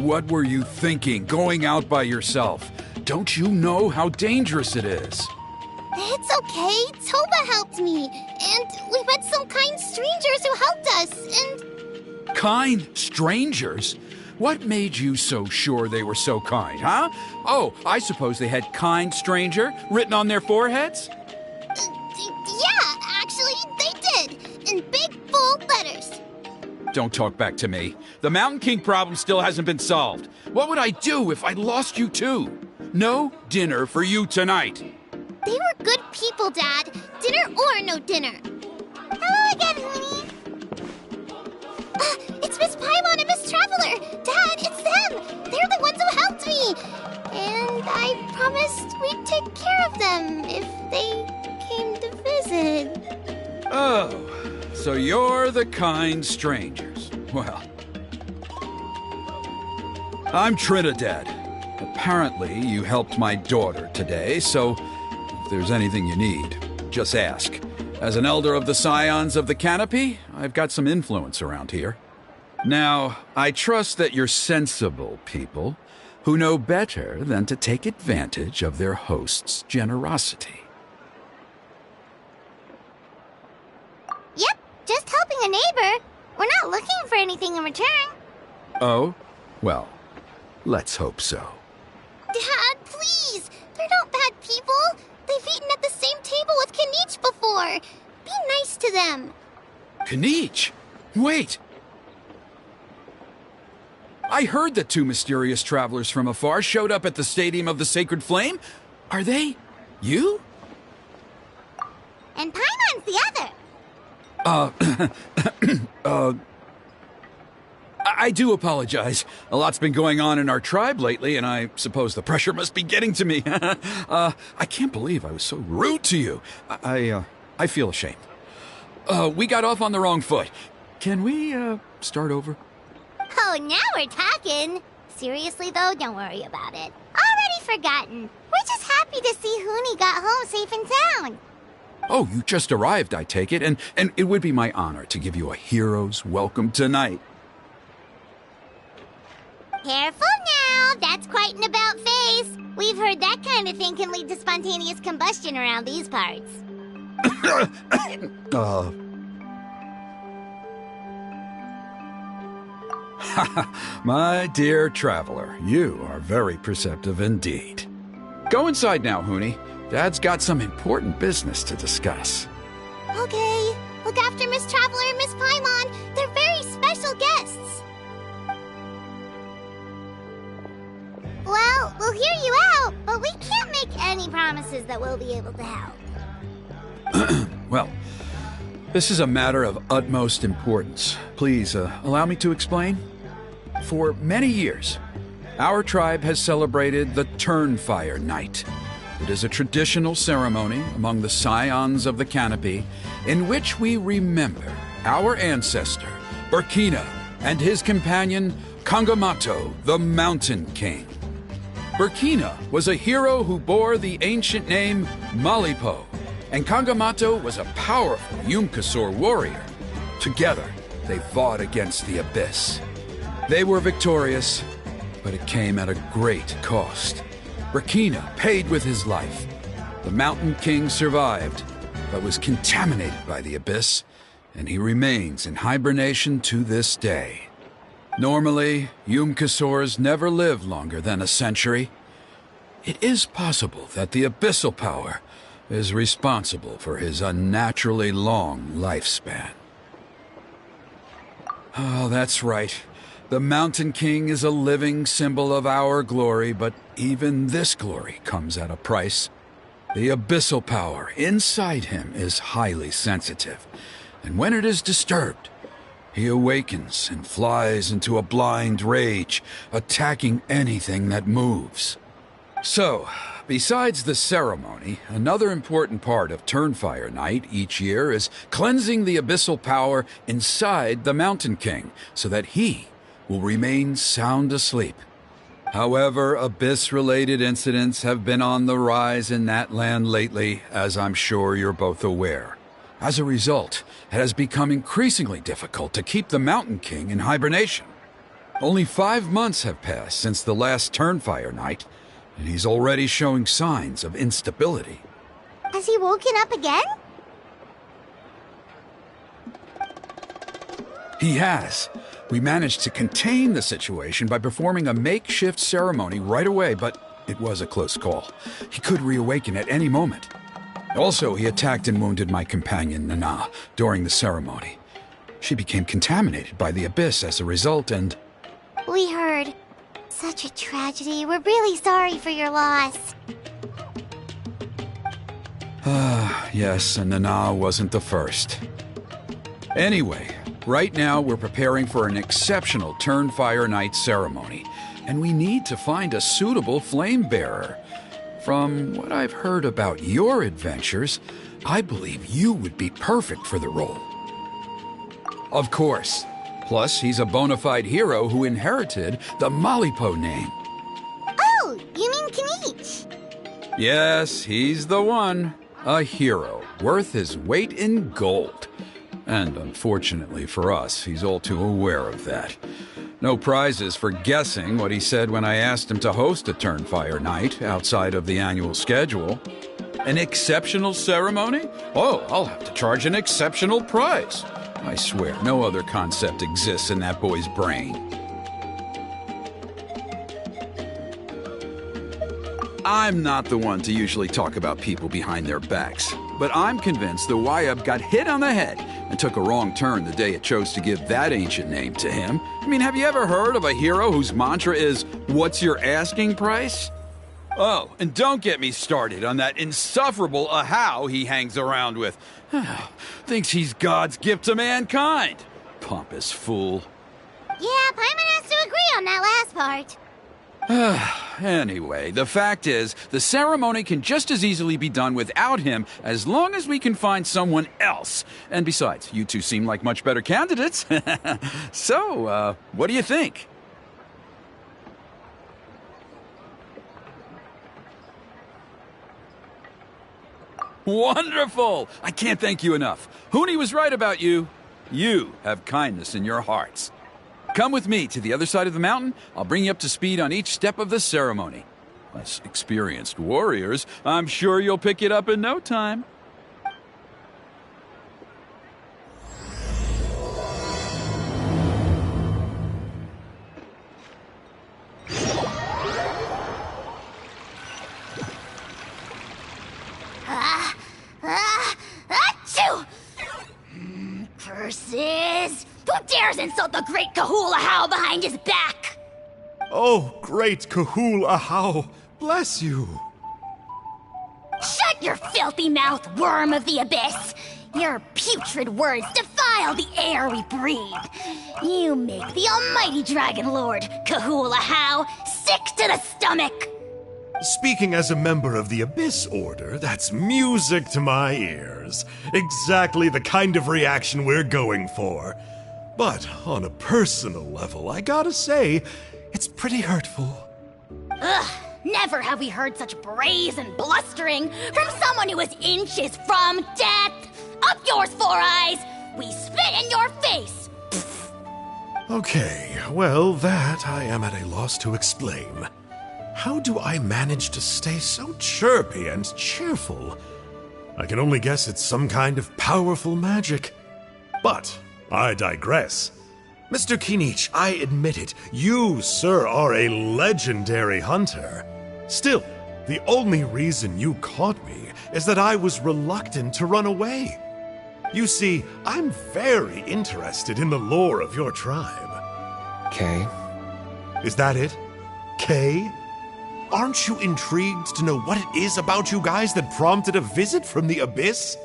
What were you thinking, going out by yourself? Don't you know how dangerous it is? It's okay. Toba helped me. And we met some kind strangers who helped us, and... Kind strangers? What made you so sure they were so kind, huh? Oh, I suppose they had kind stranger written on their foreheads? Yeah, actually, they did. In big, bold letters. Don't talk back to me. The Mountain King problem still hasn't been solved. What would I do if I lost you too? No dinner for you tonight. They were good people, Dad. Dinner or no dinner. Hello again, honey. It's Miss Paimon and Miss Traveler. Dad, it's them. They're the ones who helped me. And I promised we'd take care of them if they came to Oh, so you're the kind strangers. Well, I'm Trinidad. Apparently, you helped my daughter today, so if there's anything you need, just ask. As an elder of the Scions of the Canopy, I've got some influence around here. Now, I trust that you're sensible people who know better than to take advantage of their host's generosity. Yep, just helping a neighbor. We're not looking for anything in return. Oh? Well, let's hope so. Dad, please! They're not bad people! They've eaten at the same table with Kanich before! Be nice to them! Kanich? Wait! I heard that two mysterious travelers from afar showed up at the Stadium of the Sacred Flame. Are they you? And Paimon's the other! I do apologize. A lot's been going on in our tribe lately, and I suppose the pressure must be getting to me. I can't believe I was so rude to you. I feel ashamed. We got off on the wrong foot. Can we, start over? Oh, now we're talking! Seriously, though, don't worry about it. Already forgotten. We're just happy to see Huni got home safe and sound. Oh, you just arrived, I take it, and it would be my honor to give you a hero's welcome tonight. Careful now, that's quite an about face. We've heard that kind of thing can lead to spontaneous combustion around these parts. My dear traveler, you are very perceptive indeed. Go inside now, Huni. Dad's got some important business to discuss. Okay, look after Miss Traveler and Miss Paimon. They're very special guests. Well, we'll hear you out, but we can't make any promises that we'll be able to help. Well, this is a matter of utmost importance. Please, allow me to explain. For many years, our tribe has celebrated the Turnfire Night. It is a traditional ceremony among the Scions of the Canopy in which we remember our ancestor, Burkina, and his companion, Kangamato, the Mountain King. Burkina was a hero who bore the ancient name Malipo, and Kangamato was a powerful Yumkasor warrior. Together, they fought against the Abyss. They were victorious, but it came at a great cost. Burkina paid with his life. The Mountain King survived, but was contaminated by the Abyss, and he remains in hibernation to this day. Normally, Yumkasors never live longer than a century. It is possible that the Abyssal Power is responsible for his unnaturally long lifespan. Oh, that's right. The Mountain King is a living symbol of our glory, but even this glory comes at a price. The Abyssal Power inside him is highly sensitive, and when it is disturbed, he awakens and flies into a blind rage, attacking anything that moves. So, besides the ceremony, another important part of Turnfire Night each year is cleansing the Abyssal Power inside the Mountain King, so that he will remain sound asleep. However, Abyss-related incidents have been on the rise in that land lately, as I'm sure you're both aware. As a result, it has become increasingly difficult to keep the Mountain King in hibernation. Only 5 months have passed since the last Turnfire Night, and he's already showing signs of instability. Has he woken up again? He has. We managed to contain the situation by performing a makeshift ceremony right away, but it was a close call. He could reawaken at any moment. Also, he attacked and wounded my companion, Nana, during the ceremony. She became contaminated by the Abyss as a result, and... We heard. Such a tragedy. We're really sorry for your loss. Yes, and Nana wasn't the first. Anyway, right now we're preparing for an exceptional Turnfire Night ceremony, and we need to find a suitable flame bearer. From what I've heard about your adventures, I believe you would be perfect for the role. Of course. Plus, he's a bona fide hero who inherited the Malipo name. Oh, you mean Kinich? Yes, he's the one. A hero, worth his weight in gold. And unfortunately for us, he's all too aware of that. No prizes for guessing what he said when I asked him to host a Turnfire night outside of the annual schedule. An exceptional ceremony? Oh, I'll have to charge an exceptional price. I swear, no other concept exists in that boy's brain. I'm not the one to usually talk about people behind their backs, but I'm convinced the Wyup got hit on the head and took a wrong turn the day it chose to give that ancient name to him. I mean, have you ever heard of a hero whose mantra is, "What's your asking price?" Oh, and don't get me started on that insufferable Ahau he hangs around with. Thinks he's God's gift to mankind. Pompous fool. Yeah, Paimon has to agree on that last part. Anyway, the fact is, the ceremony can just as easily be done without him as long as we can find someone else. And besides, you two seem like much better candidates. So, what do you think? Wonderful! I can't thank you enough. Huni was right about you. You have kindness in your hearts. Come with me to the other side of the mountain. I'll bring you up to speed on each step of the ceremony. As experienced warriors, I'm sure you'll pick it up in no time. Achoo! Curses! Who dares insult the great Kahul Ahau behind his back? Oh, great Kahul Ahau, bless you. Shut your filthy mouth, worm of the abyss! Your putrid words defile the air we breathe. You make the almighty Dragon Lord, Kahul Ahau, sick to the stomach! Speaking as a member of the Abyss Order, that's music to my ears. Exactly the kind of reaction we're going for. But on a personal level, I gotta say, it's pretty hurtful. Ugh, never have we heard such brazen blustering from someone who is inches from death! Up yours, Four Eyes! We spit in your face! Okay, well, that I am at a loss to explain. How do I manage to stay so chirpy and cheerful? I can only guess it's some kind of powerful magic. But I digress. Mr. Kinich, I admit it, you, sir, are a legendary hunter. Still, the only reason you caught me is that I was reluctant to run away. You see, I'm very interested in the lore of your tribe. Kay? Is that it? Kay? Aren't you intrigued to know what it is about you guys that prompted a visit from the Abyss?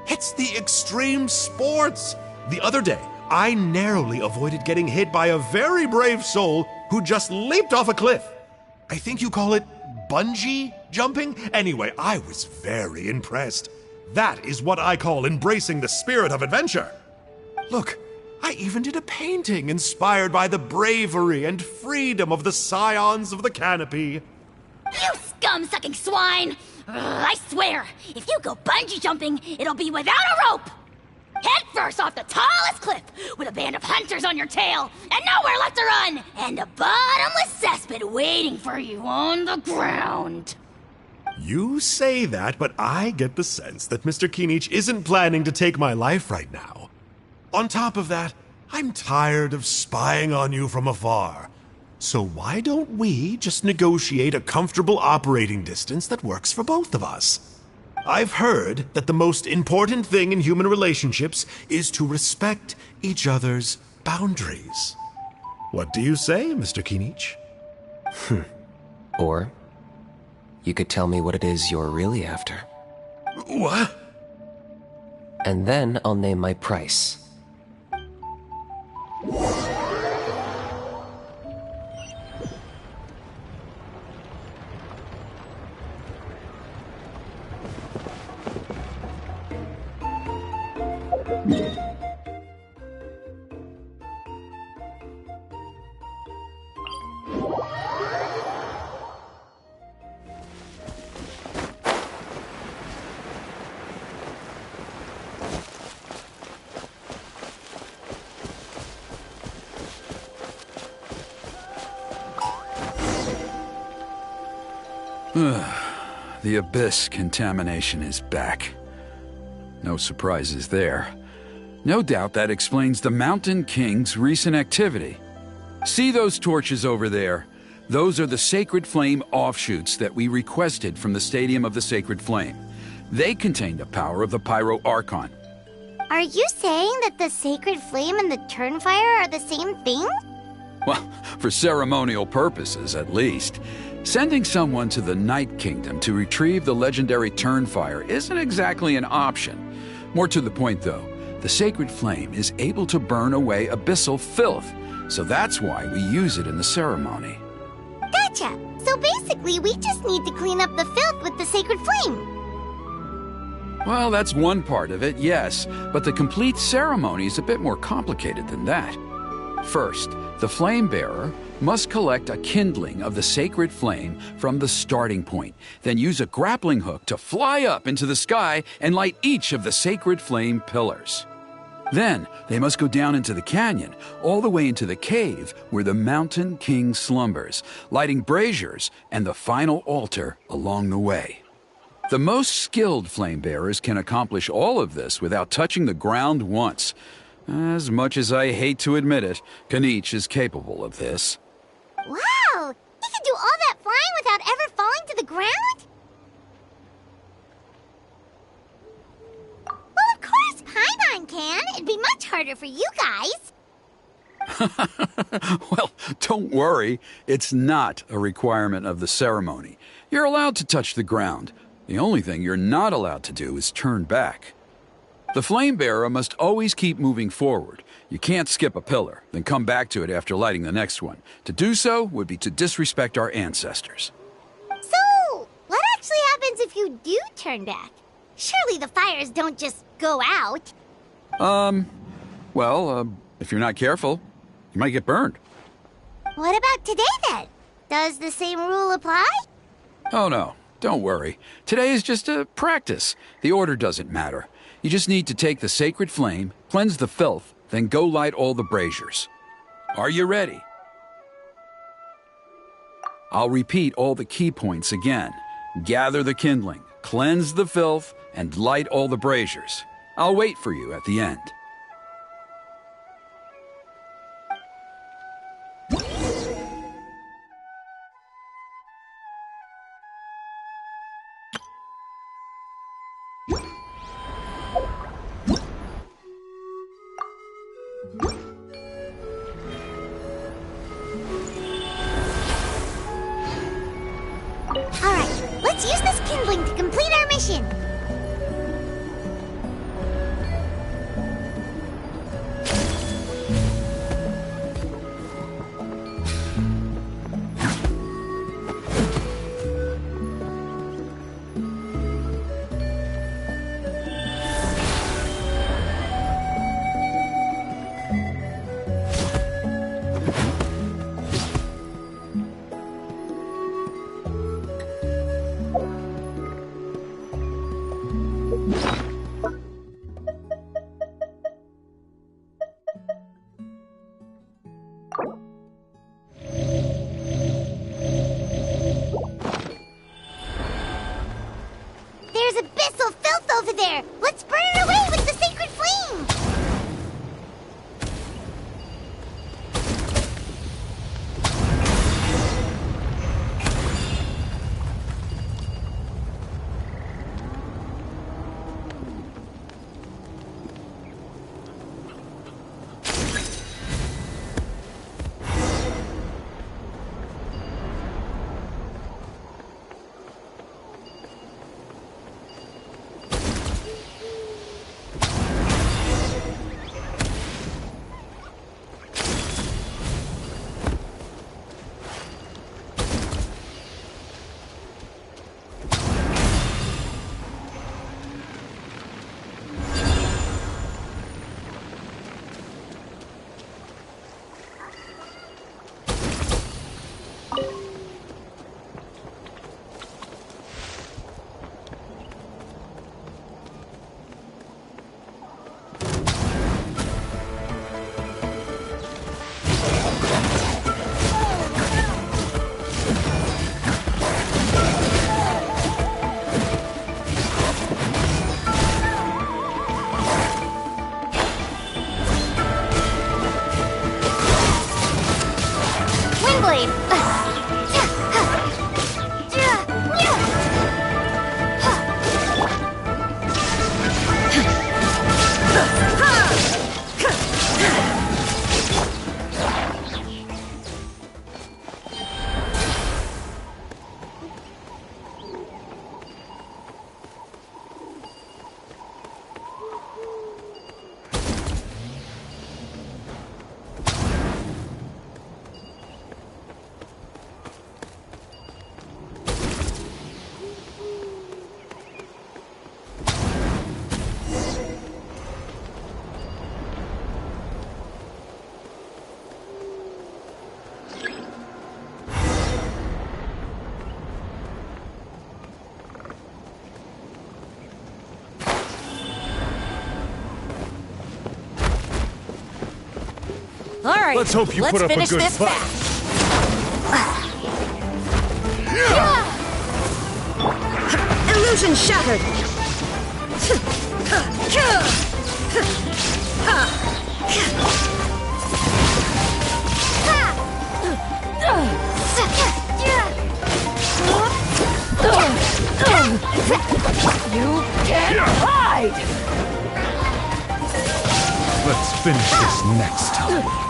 It's the extreme sports! The other day, I narrowly avoided getting hit by a very brave soul who just leaped off a cliff. I think you call it bungee jumping? Anyway, I was very impressed. That is what I call embracing the spirit of adventure. Look, I even did a painting inspired by the bravery and freedom of the scions of the canopy. You scum-sucking swine! Ugh, I swear, if you go bungee jumping, it'll be without a rope! Head first off the tallest cliff, with a band of hunters on your tail, and nowhere left to run, and a bottomless cesspit waiting for you on the ground. You say that, but I get the sense that Mr. Kinich isn't planning to take my life right now. On top of that, I'm tired of spying on you from afar. So why don't we just negotiate a comfortable operating distance that works for both of us? I've heard that the most important thing in human relationships is to respect each other's boundaries. What do you say, Mr. Kinich? Or you could tell me what it is you're really after. What? And then I'll name my price. The Abyss contamination is back. No surprises there. No doubt that explains the Mountain King's recent activity. See those torches over there? Those are the Sacred Flame offshoots that we requested from the Stadium of the Sacred Flame. They contain the power of the Pyro Archon. Are you saying that the Sacred Flame and the Turnfire are the same thing? Well, for ceremonial purposes, at least. Sending someone to the Night Kingdom to retrieve the legendary Turnfire isn't exactly an option. More to the point, though, the Sacred Flame is able to burn away abyssal filth, so that's why we use it in the ceremony. Gotcha! So basically, we just need to clean up the filth with the Sacred Flame. Well, that's one part of it, yes, but the complete ceremony is a bit more complicated than that. First, the flame bearer must collect a kindling of the sacred flame from the starting point, then use a grappling hook to fly up into the sky and light each of the sacred flame pillars. Then, they must go down into the canyon, all the way into the cave where the Mountain King slumbers, lighting braziers and the final altar along the way. The most skilled flame bearers can accomplish all of this without touching the ground once. As much as I hate to admit it, Kanich is capable of this. Wow! He can do all that flying without ever falling to the ground? Well, of course Paimon can. It'd be much harder for you guys. Well, don't worry. It's not a requirement of the ceremony. You're allowed to touch the ground. The only thing you're not allowed to do is turn back. The flame bearer must always keep moving forward. You can't skip a pillar, then come back to it after lighting the next one. To do so would be to disrespect our ancestors. So, what actually happens if you do turn back? Surely the fires don't just go out. If you're not careful, you might get burned. What about today then? Does the same rule apply? Oh no, don't worry. Today is just a practice. The order doesn't matter. You just need to take the sacred flame, cleanse the filth, then go light all the braziers. Are you ready? I'll repeat all the key points again. Gather the kindling, cleanse the filth, and light all the braziers. I'll wait for you at the end. Alright, let's use this kindling to complete our mission. There's abyssal filth over there! Let's burn it away with the sacred flame! blade. All right, Let's hope you put up a finish good this fight. fast. Illusion shattered! You can't hide! Let's finish this next time.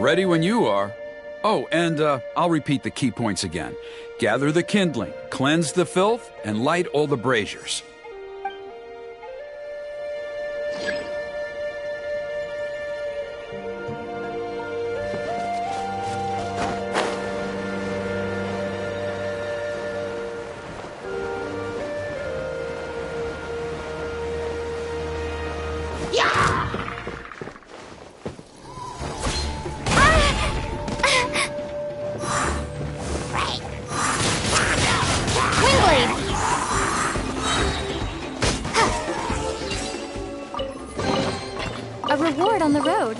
Ready when you are. Oh, and I'll repeat the key points again. Gather the kindling, cleanse the filth, and light all the braziers. A reward on the road.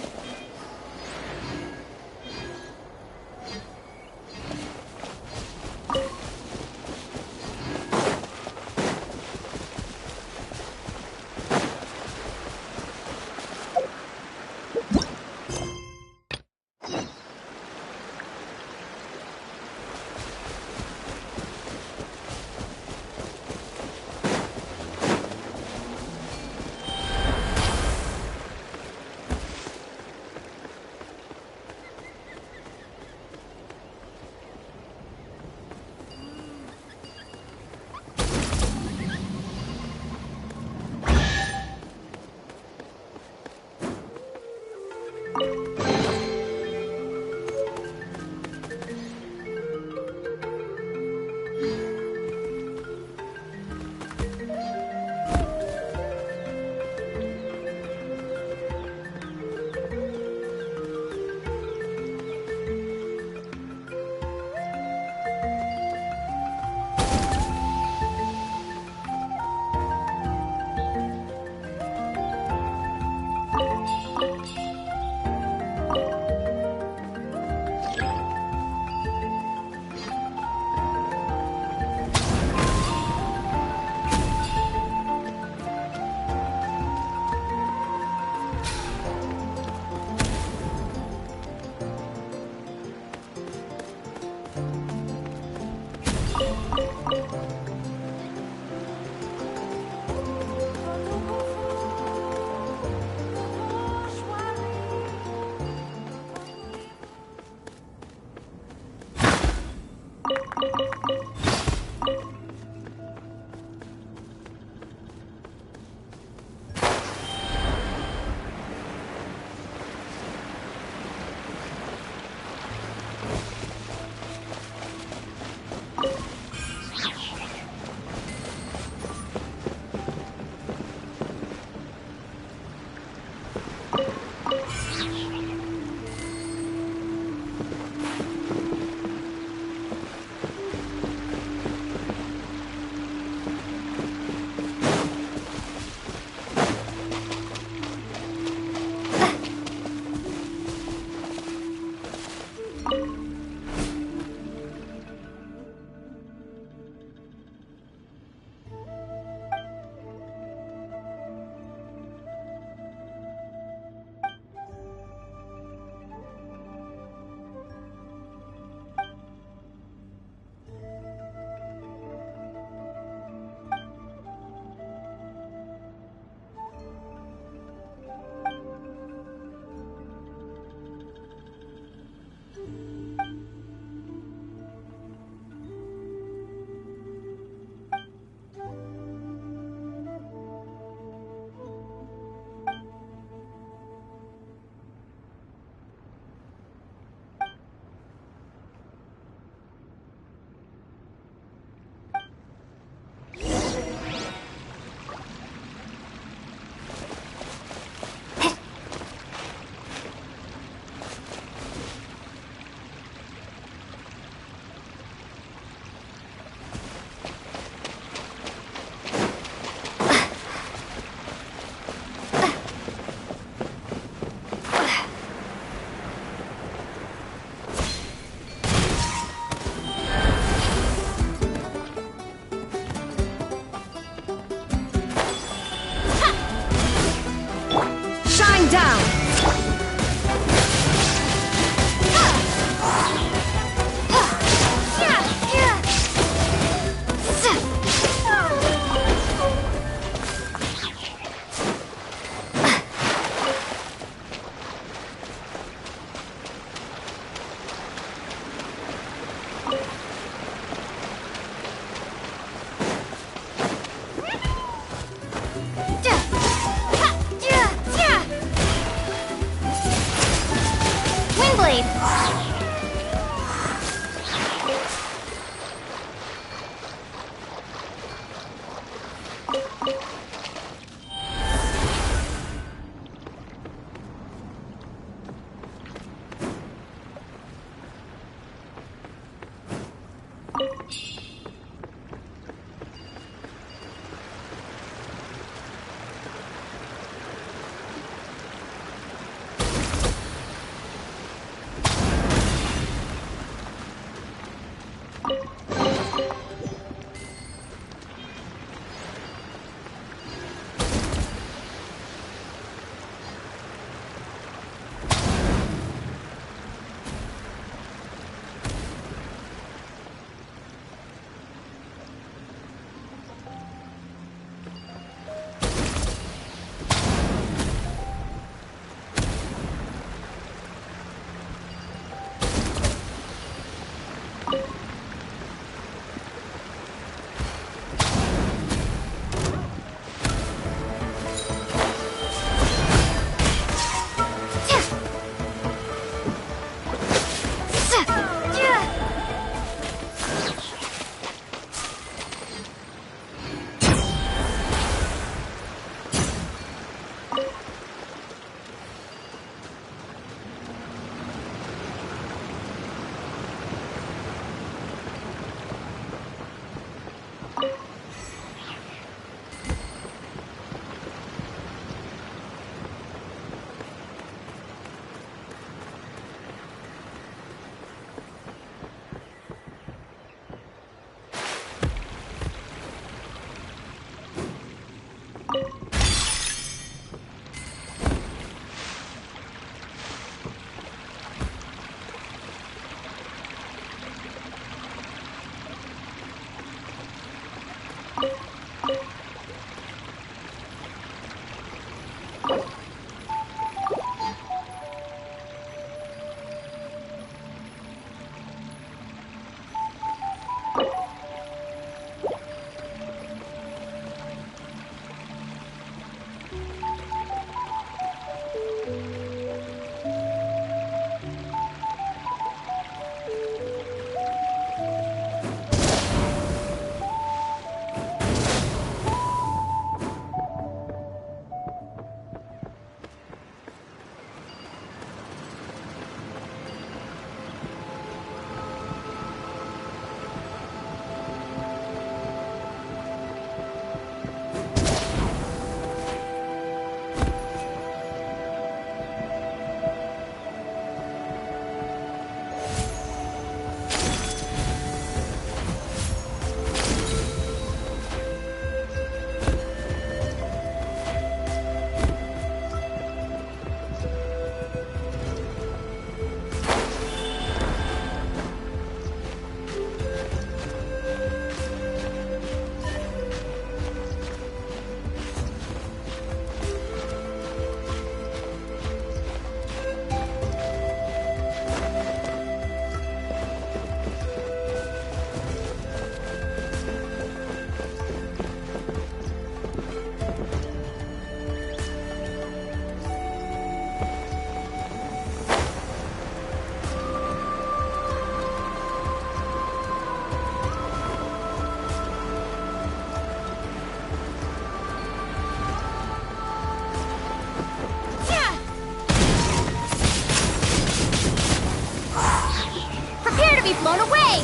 blown away!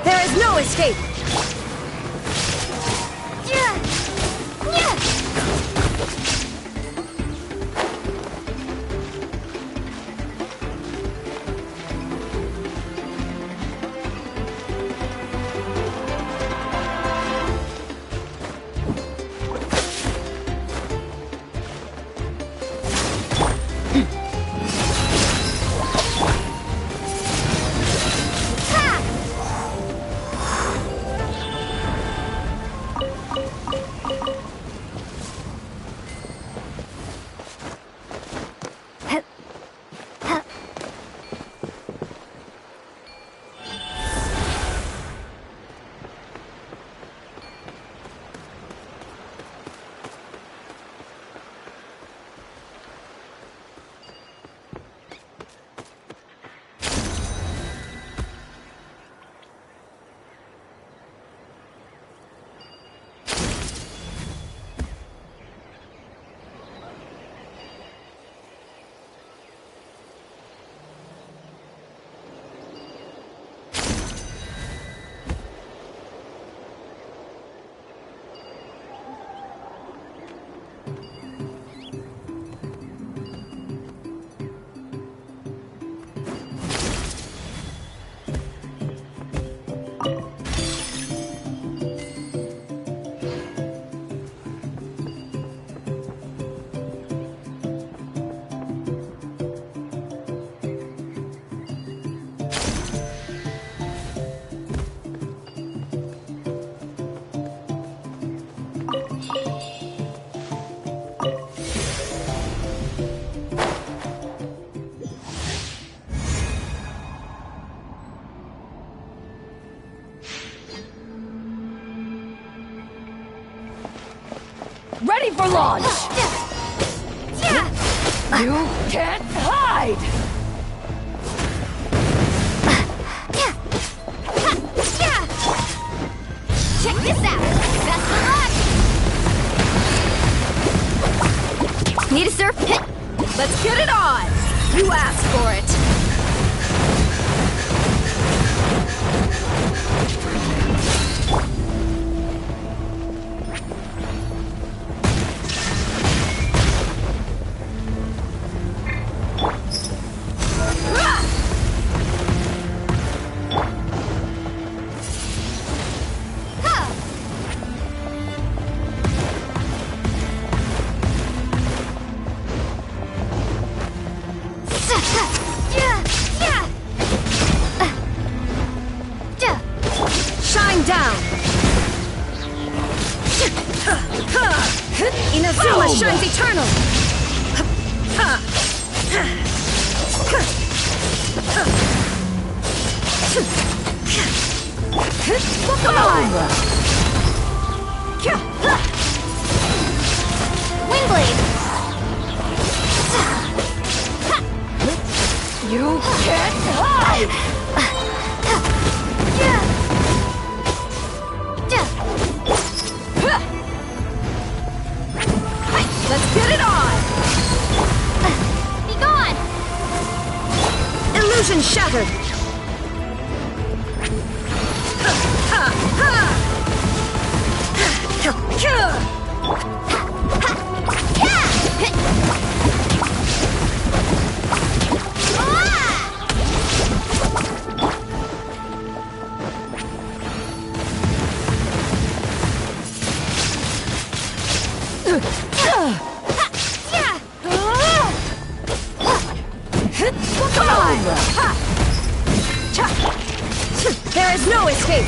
There is no escape! Yeah. Yeah. Ready for launch! You can't hide! Check this out! Best of luck! Need a surf? Let's get it on! You asked for it! Inazuma shines eternal! Come on! Windblade! You can't hide! Let's get it on! Be gone! Illusion shattered! Come on! There is no escape!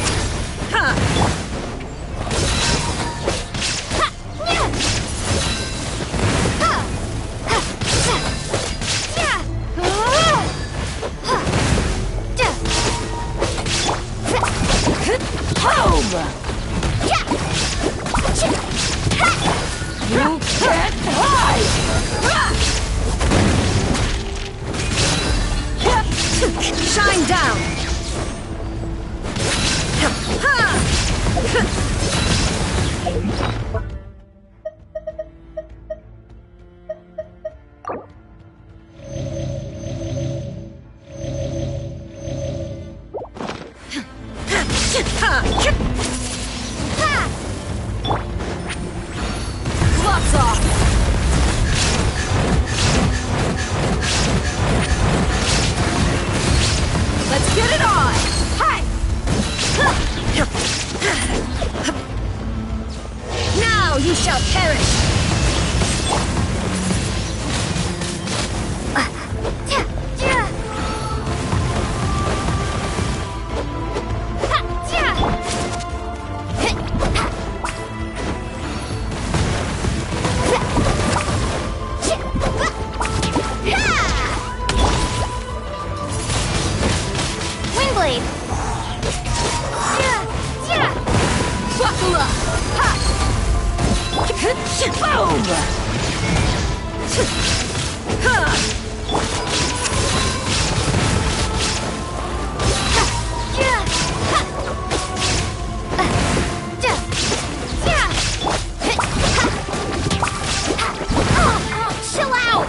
Home! You can't hide! Shine down! Gloves off! Let's get it on! Hi! Now you shall perish! Windblade! Buckle up! Boom! Chill out!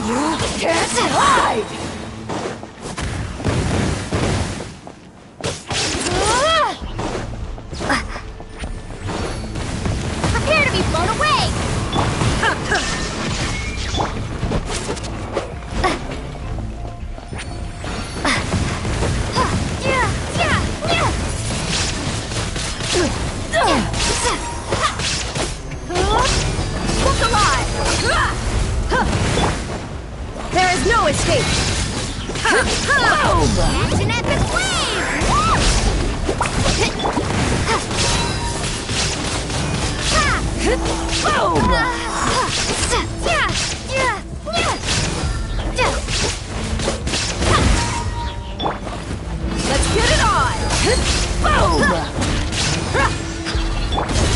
You can't hide! Prepare to be blown away! Look alive! There is no escape! Boom! Catch an epic Boom! Let's get it on! Boom!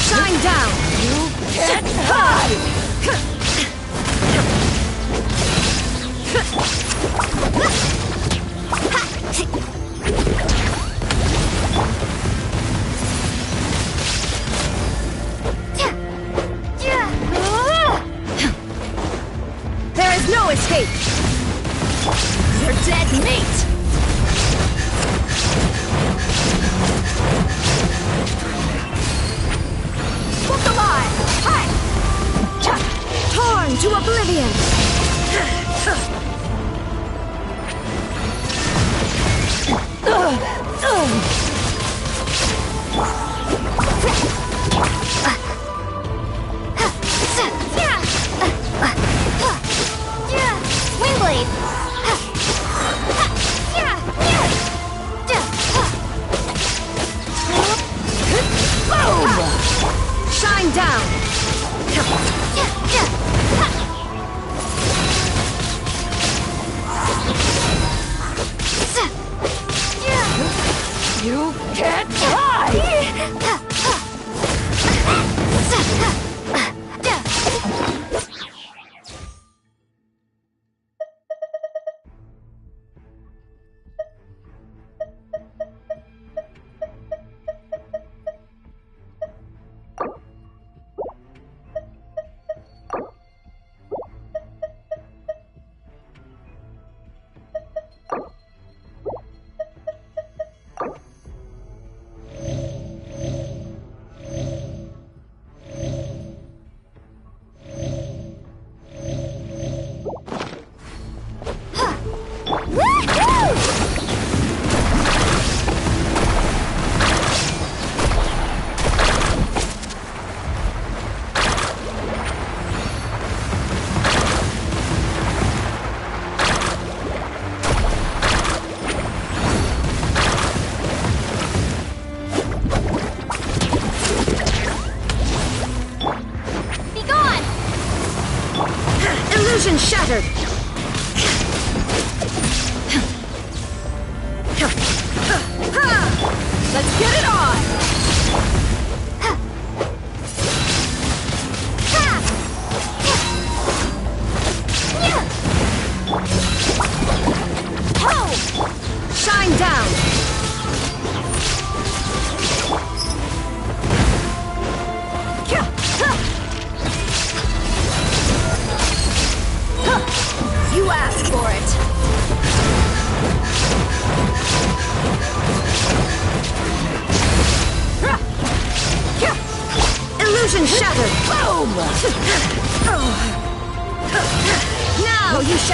Shine down! You can't hide! There is no escape! You're dead meat! Look alive! Hi! Torn to oblivion! Windblade! Boom! Shine down! You can't hide!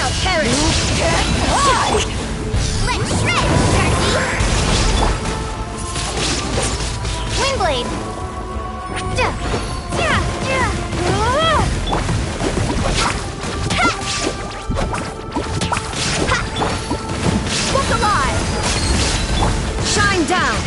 shall perish! You can't hide! Let's shred, turkey! Windblade! Look alive! Shine down!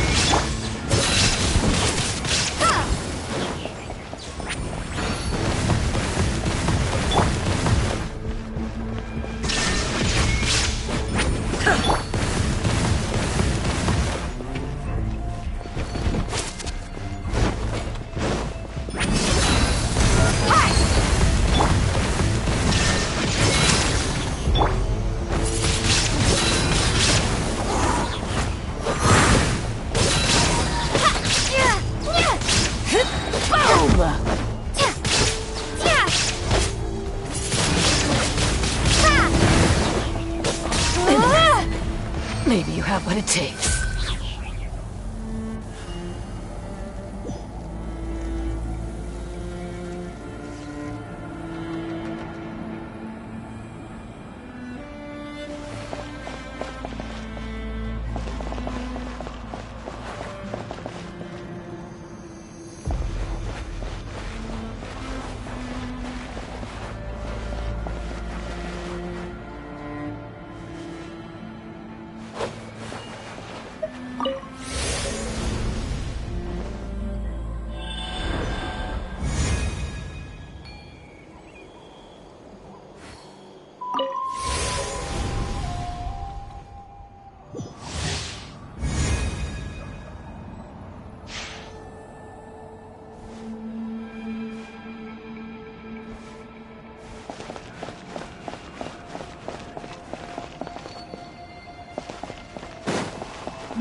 Maybe you have what it takes.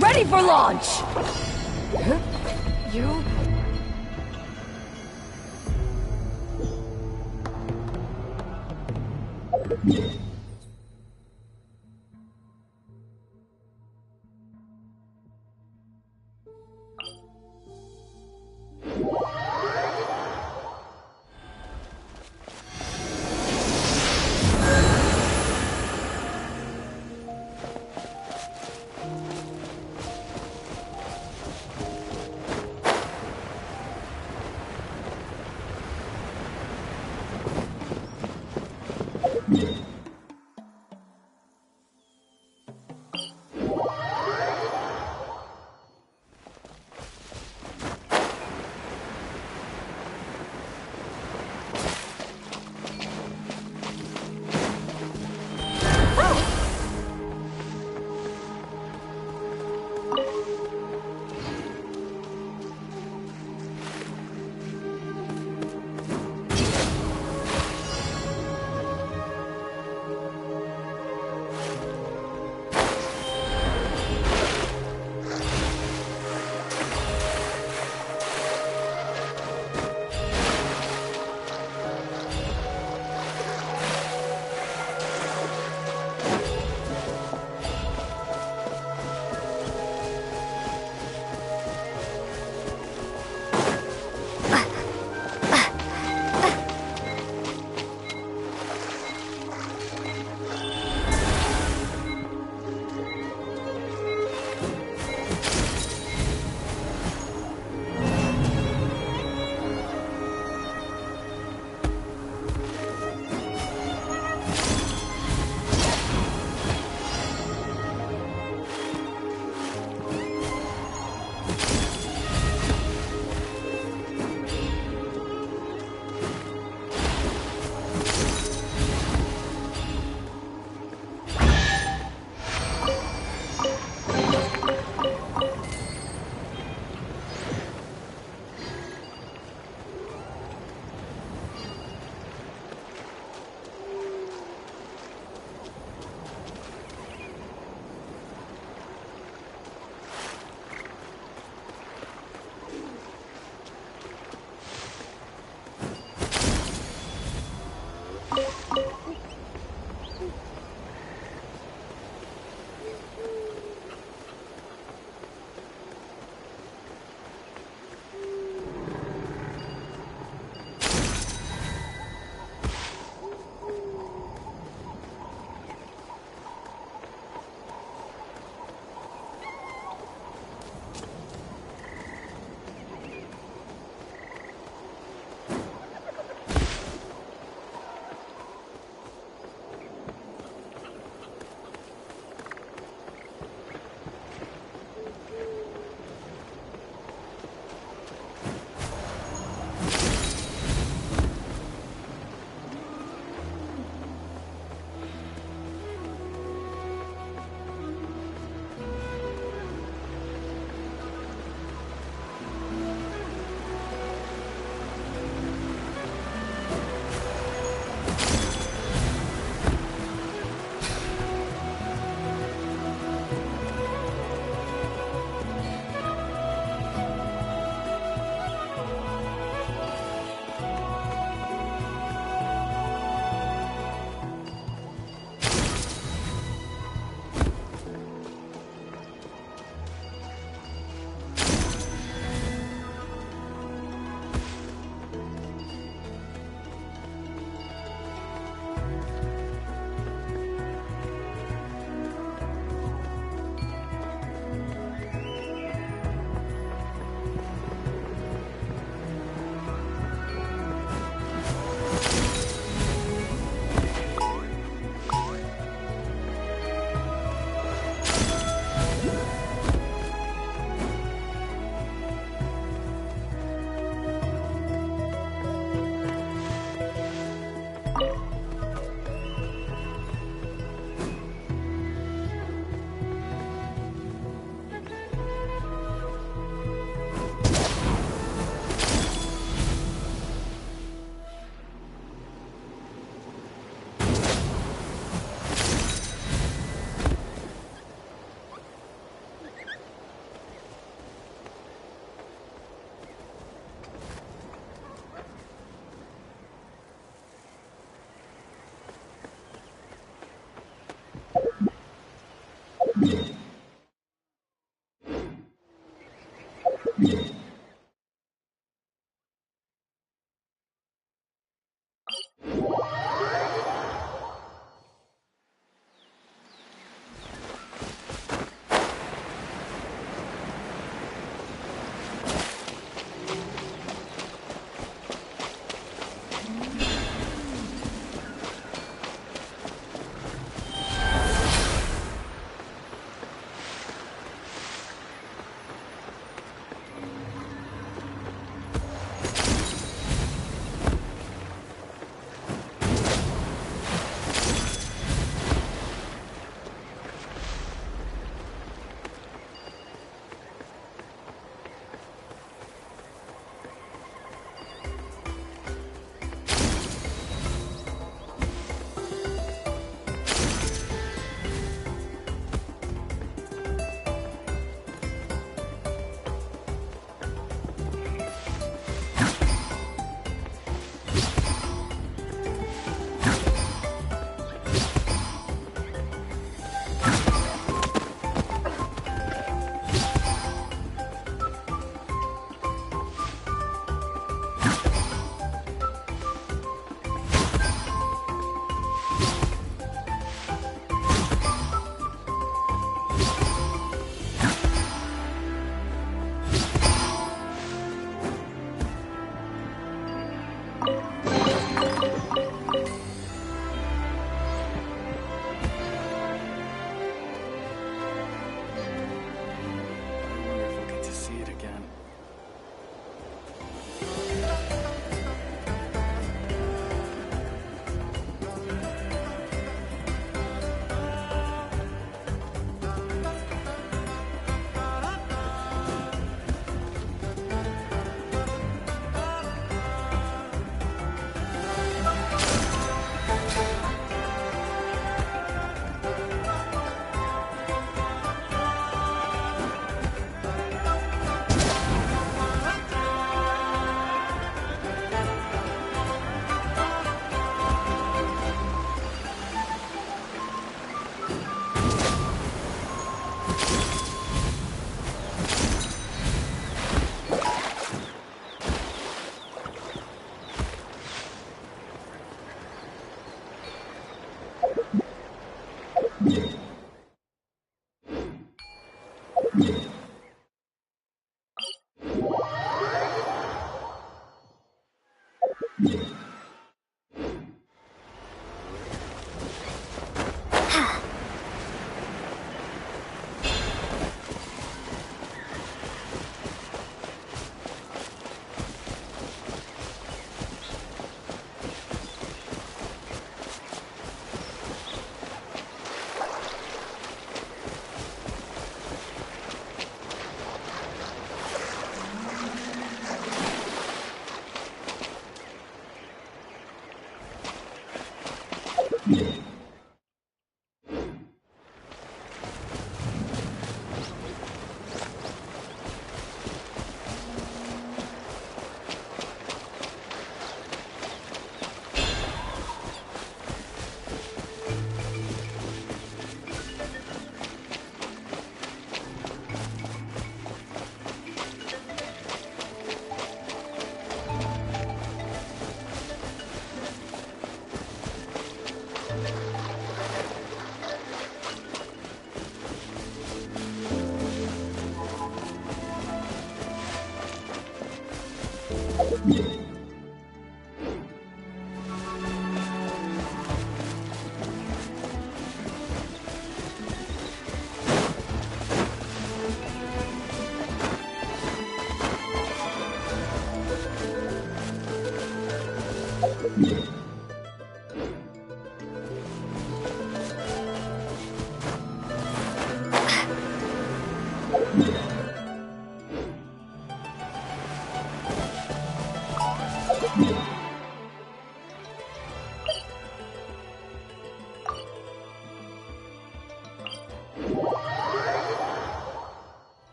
Ready for launch! You...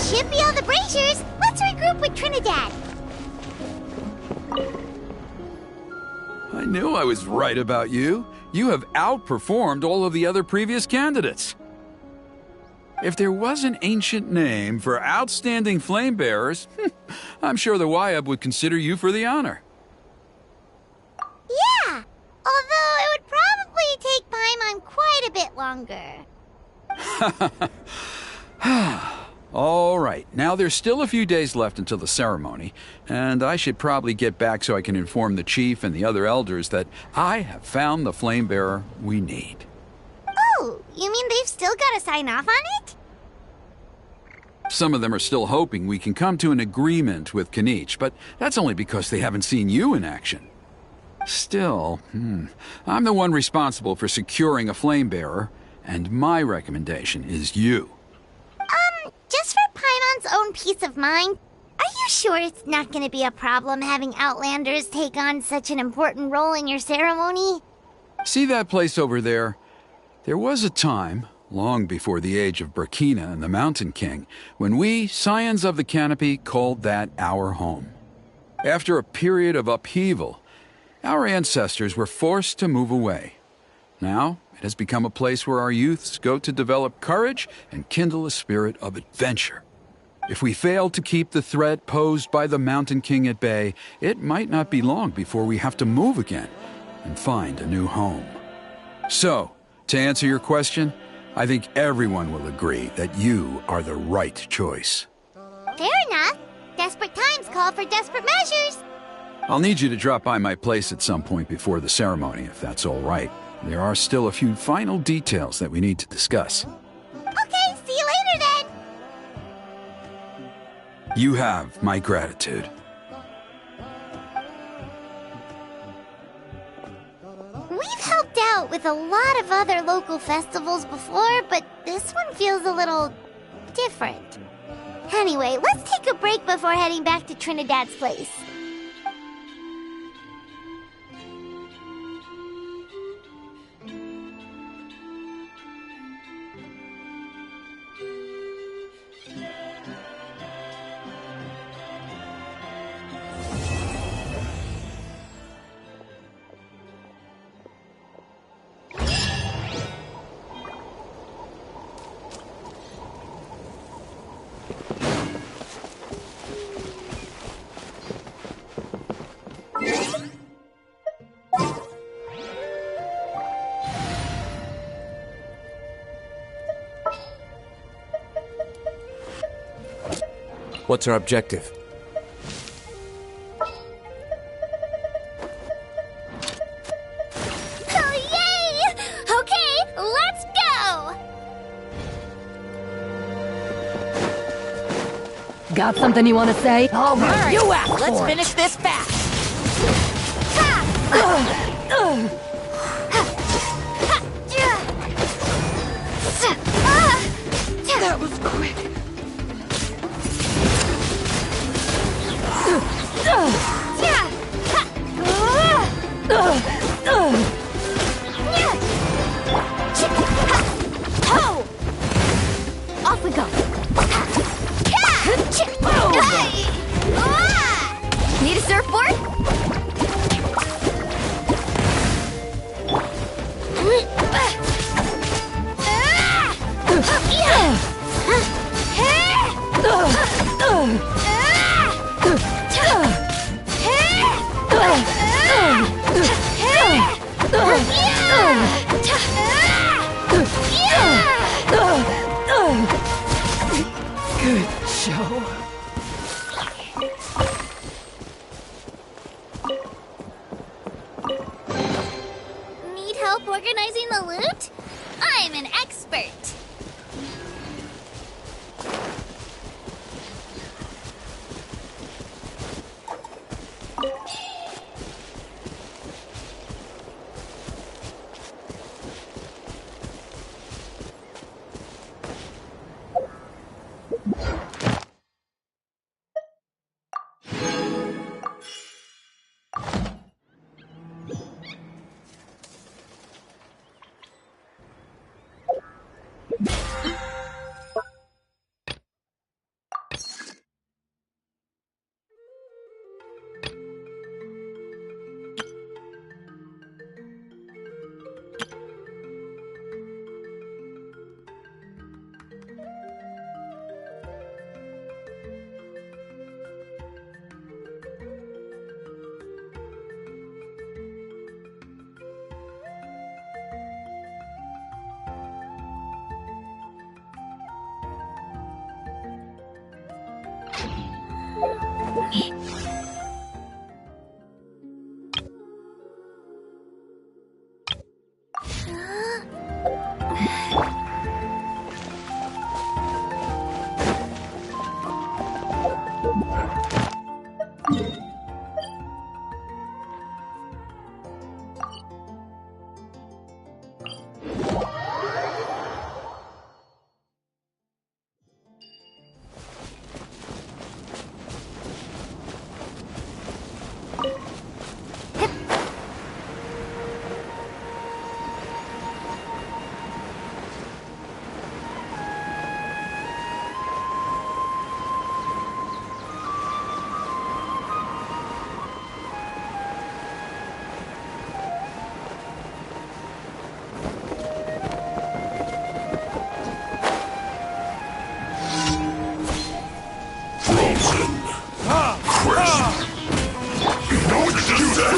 Should be all the Braziers. Let's regroup with Trinidad. I knew I was right about you. You have outperformed all of the other previous candidates. If there was an ancient name for outstanding flame bearers, I'm sure the Wyab would consider you for the honor. Yeah, although it would probably take Paimon quite a bit longer. All right, now there's still a few days left until the ceremony, and I should probably get back so I can inform the chief and the other elders that I have found the flame bearer we need. Oh, you mean they've still got to sign off on it? Some of them are still hoping we can come to an agreement with Kanich, but that's only because they haven't seen you in action. Still, I'm the one responsible for securing a flame bearer, and my recommendation is you. Just for Paimon's own peace of mind, Are you sure it's not gonna be a problem having Outlanders take on such an important role in your ceremony? See that place over there? There was a time, long before the age of Burkina and the Mountain King, when we, Scions of the Canopy, called that our home. After a period of upheaval, our ancestors were forced to move away. Now, it has become a place where our youths go to develop courage and kindle a spirit of adventure. If we fail to keep the threat posed by the Mountain King at bay, it might not be long before we have to move again and find a new home. So, to answer your question, I think everyone will agree that you are the right choice. Fair enough. Desperate times call for desperate measures. I'll need you to drop by my place at some point before the ceremony, if that's all right. There are still a few final details that we need to discuss. Okay, see you later then. You have my gratitude. We've helped out with a lot of other local festivals before, but this one feels a little different. Anyway, let's take a break before heading back to Trinidad's place. What's our objective? Oh, yay! Okay, let's go! Got something you want to say? All right, You asked let's for it. finish this fast. That was quick. Off we go. Need a surfboard? Good show. Need help organizing the loot? I'm an expert.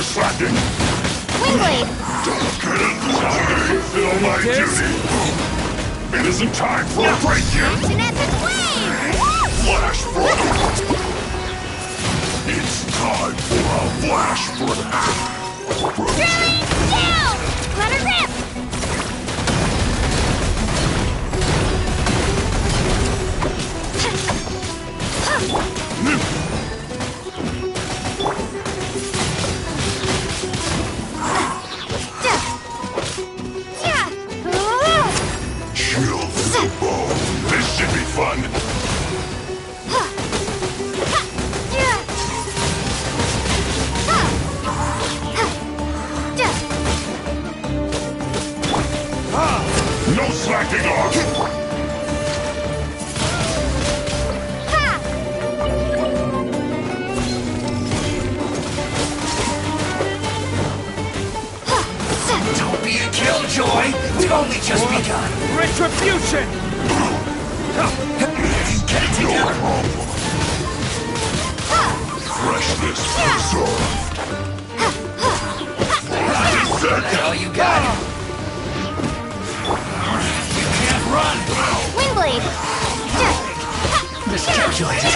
slacking! Wingblade! Don't get in the way! Feel my duty! It isn't time for a break yet! An epic wave! Flash front! It's time for a flash front! Drilling down! Let her rip! Chill to the bone. This should be fun. No slacking off. Don't be a killjoy! It's only just begun! Retribution! Get it together! Freshness preserved. Now you got it! You can't run! Wingblade! Miscalculated!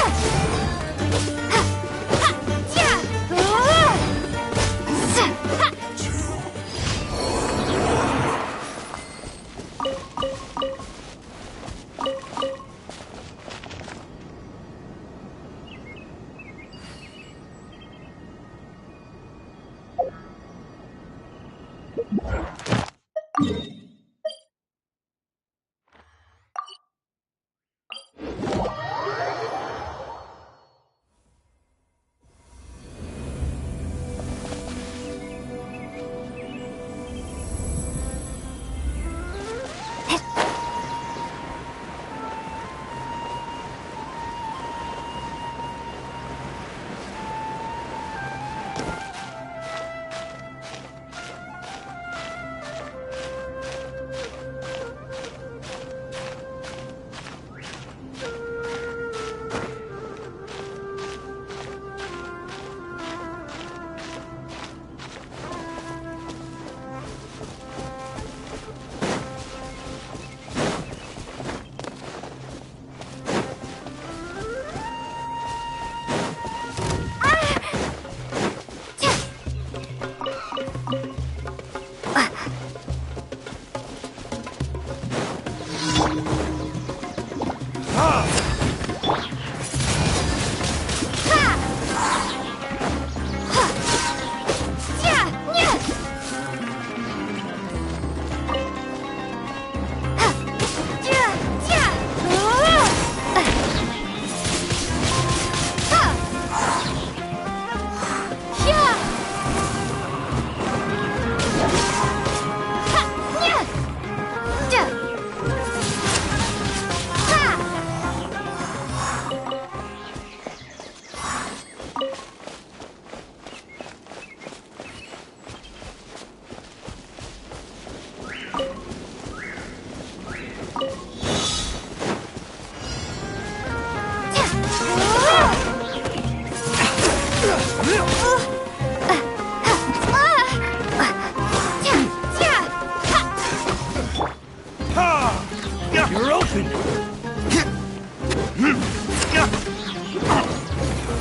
You're open!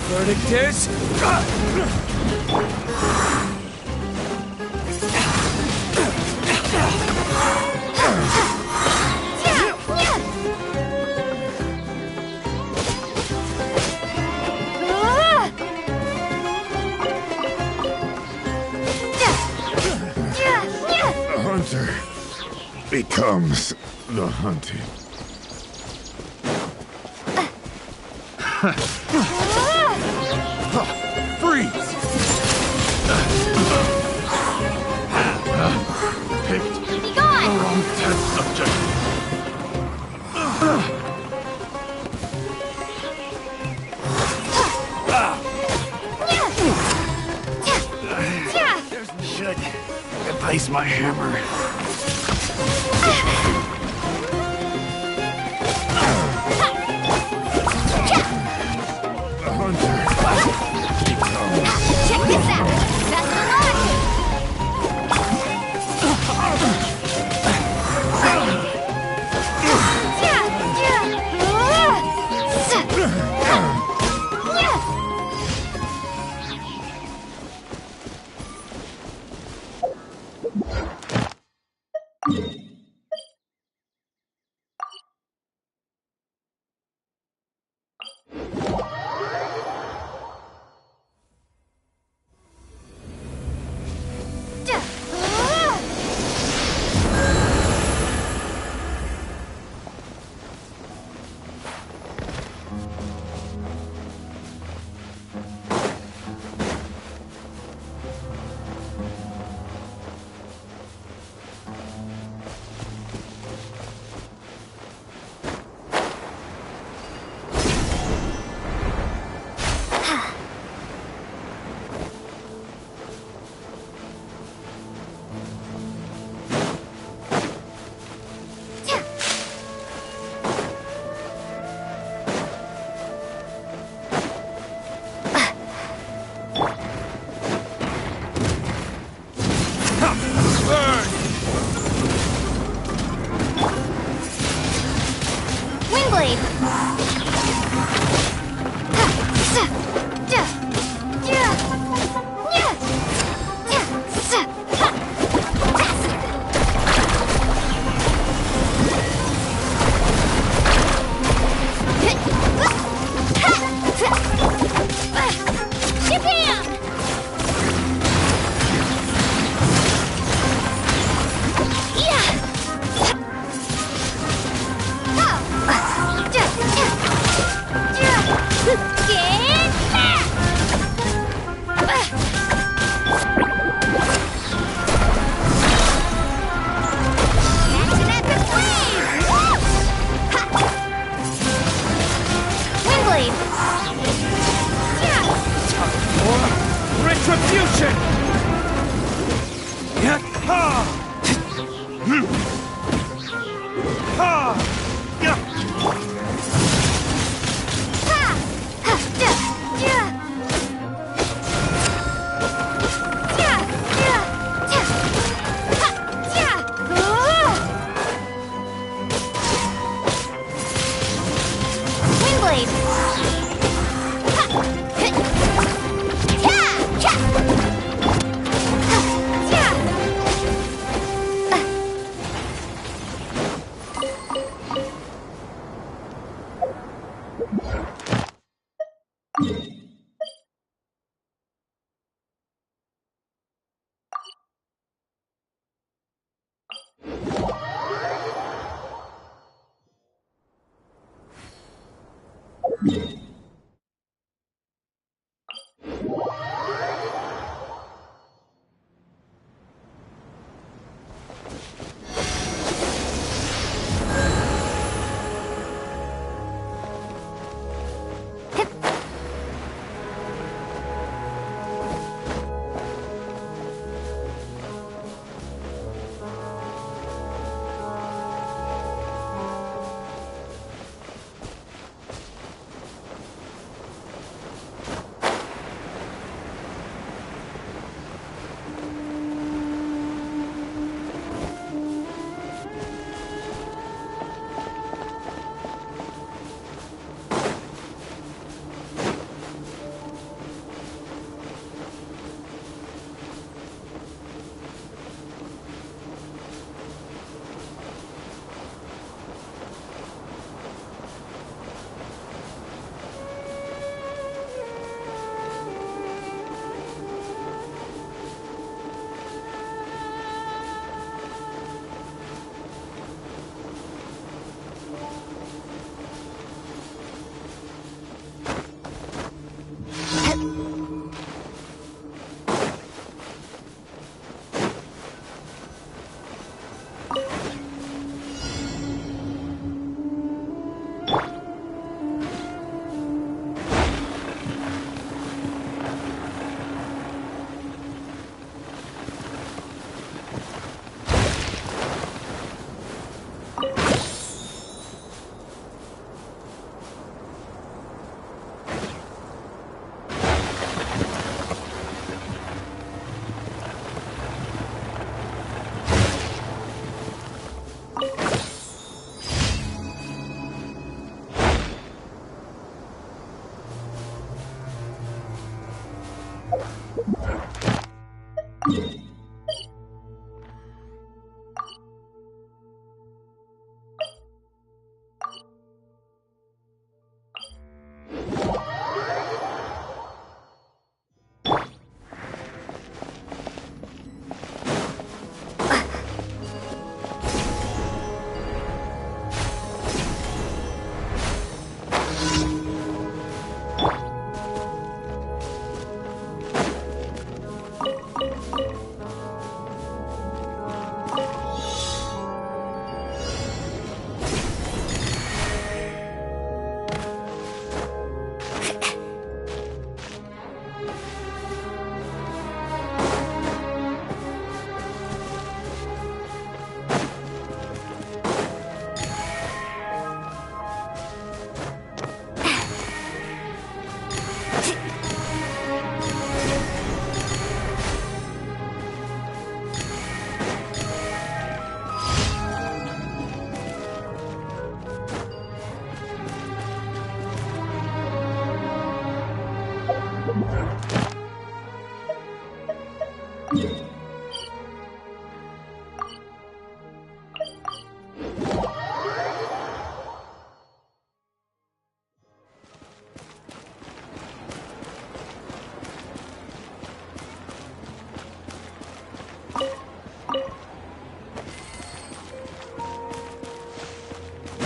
Verdict is... The hunter becomes the hunted. Freeze! Picked Be the gone! wrong test subject. Should replace my hammer. The hunter becomes... Check this out! That's the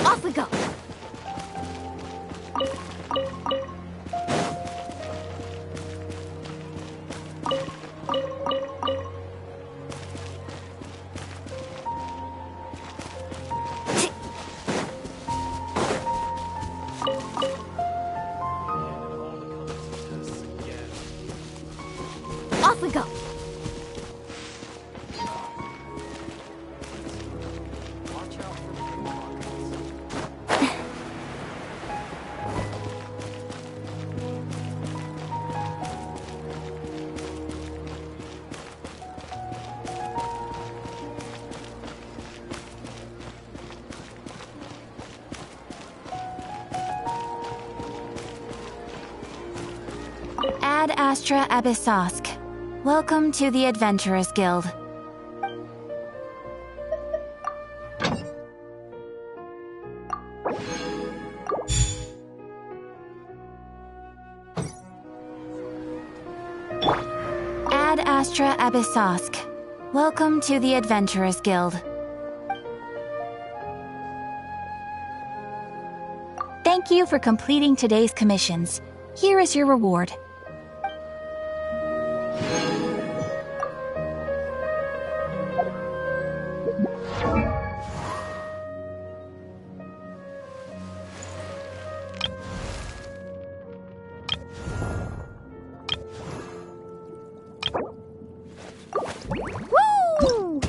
Off we go. Off we go. Ad Astra Abyssosk. Welcome to the Adventurers Guild. Ad Astra Abyssosk. Welcome to the Adventurers Guild. Thank you for completing today's commissions. Here is your reward. Woo!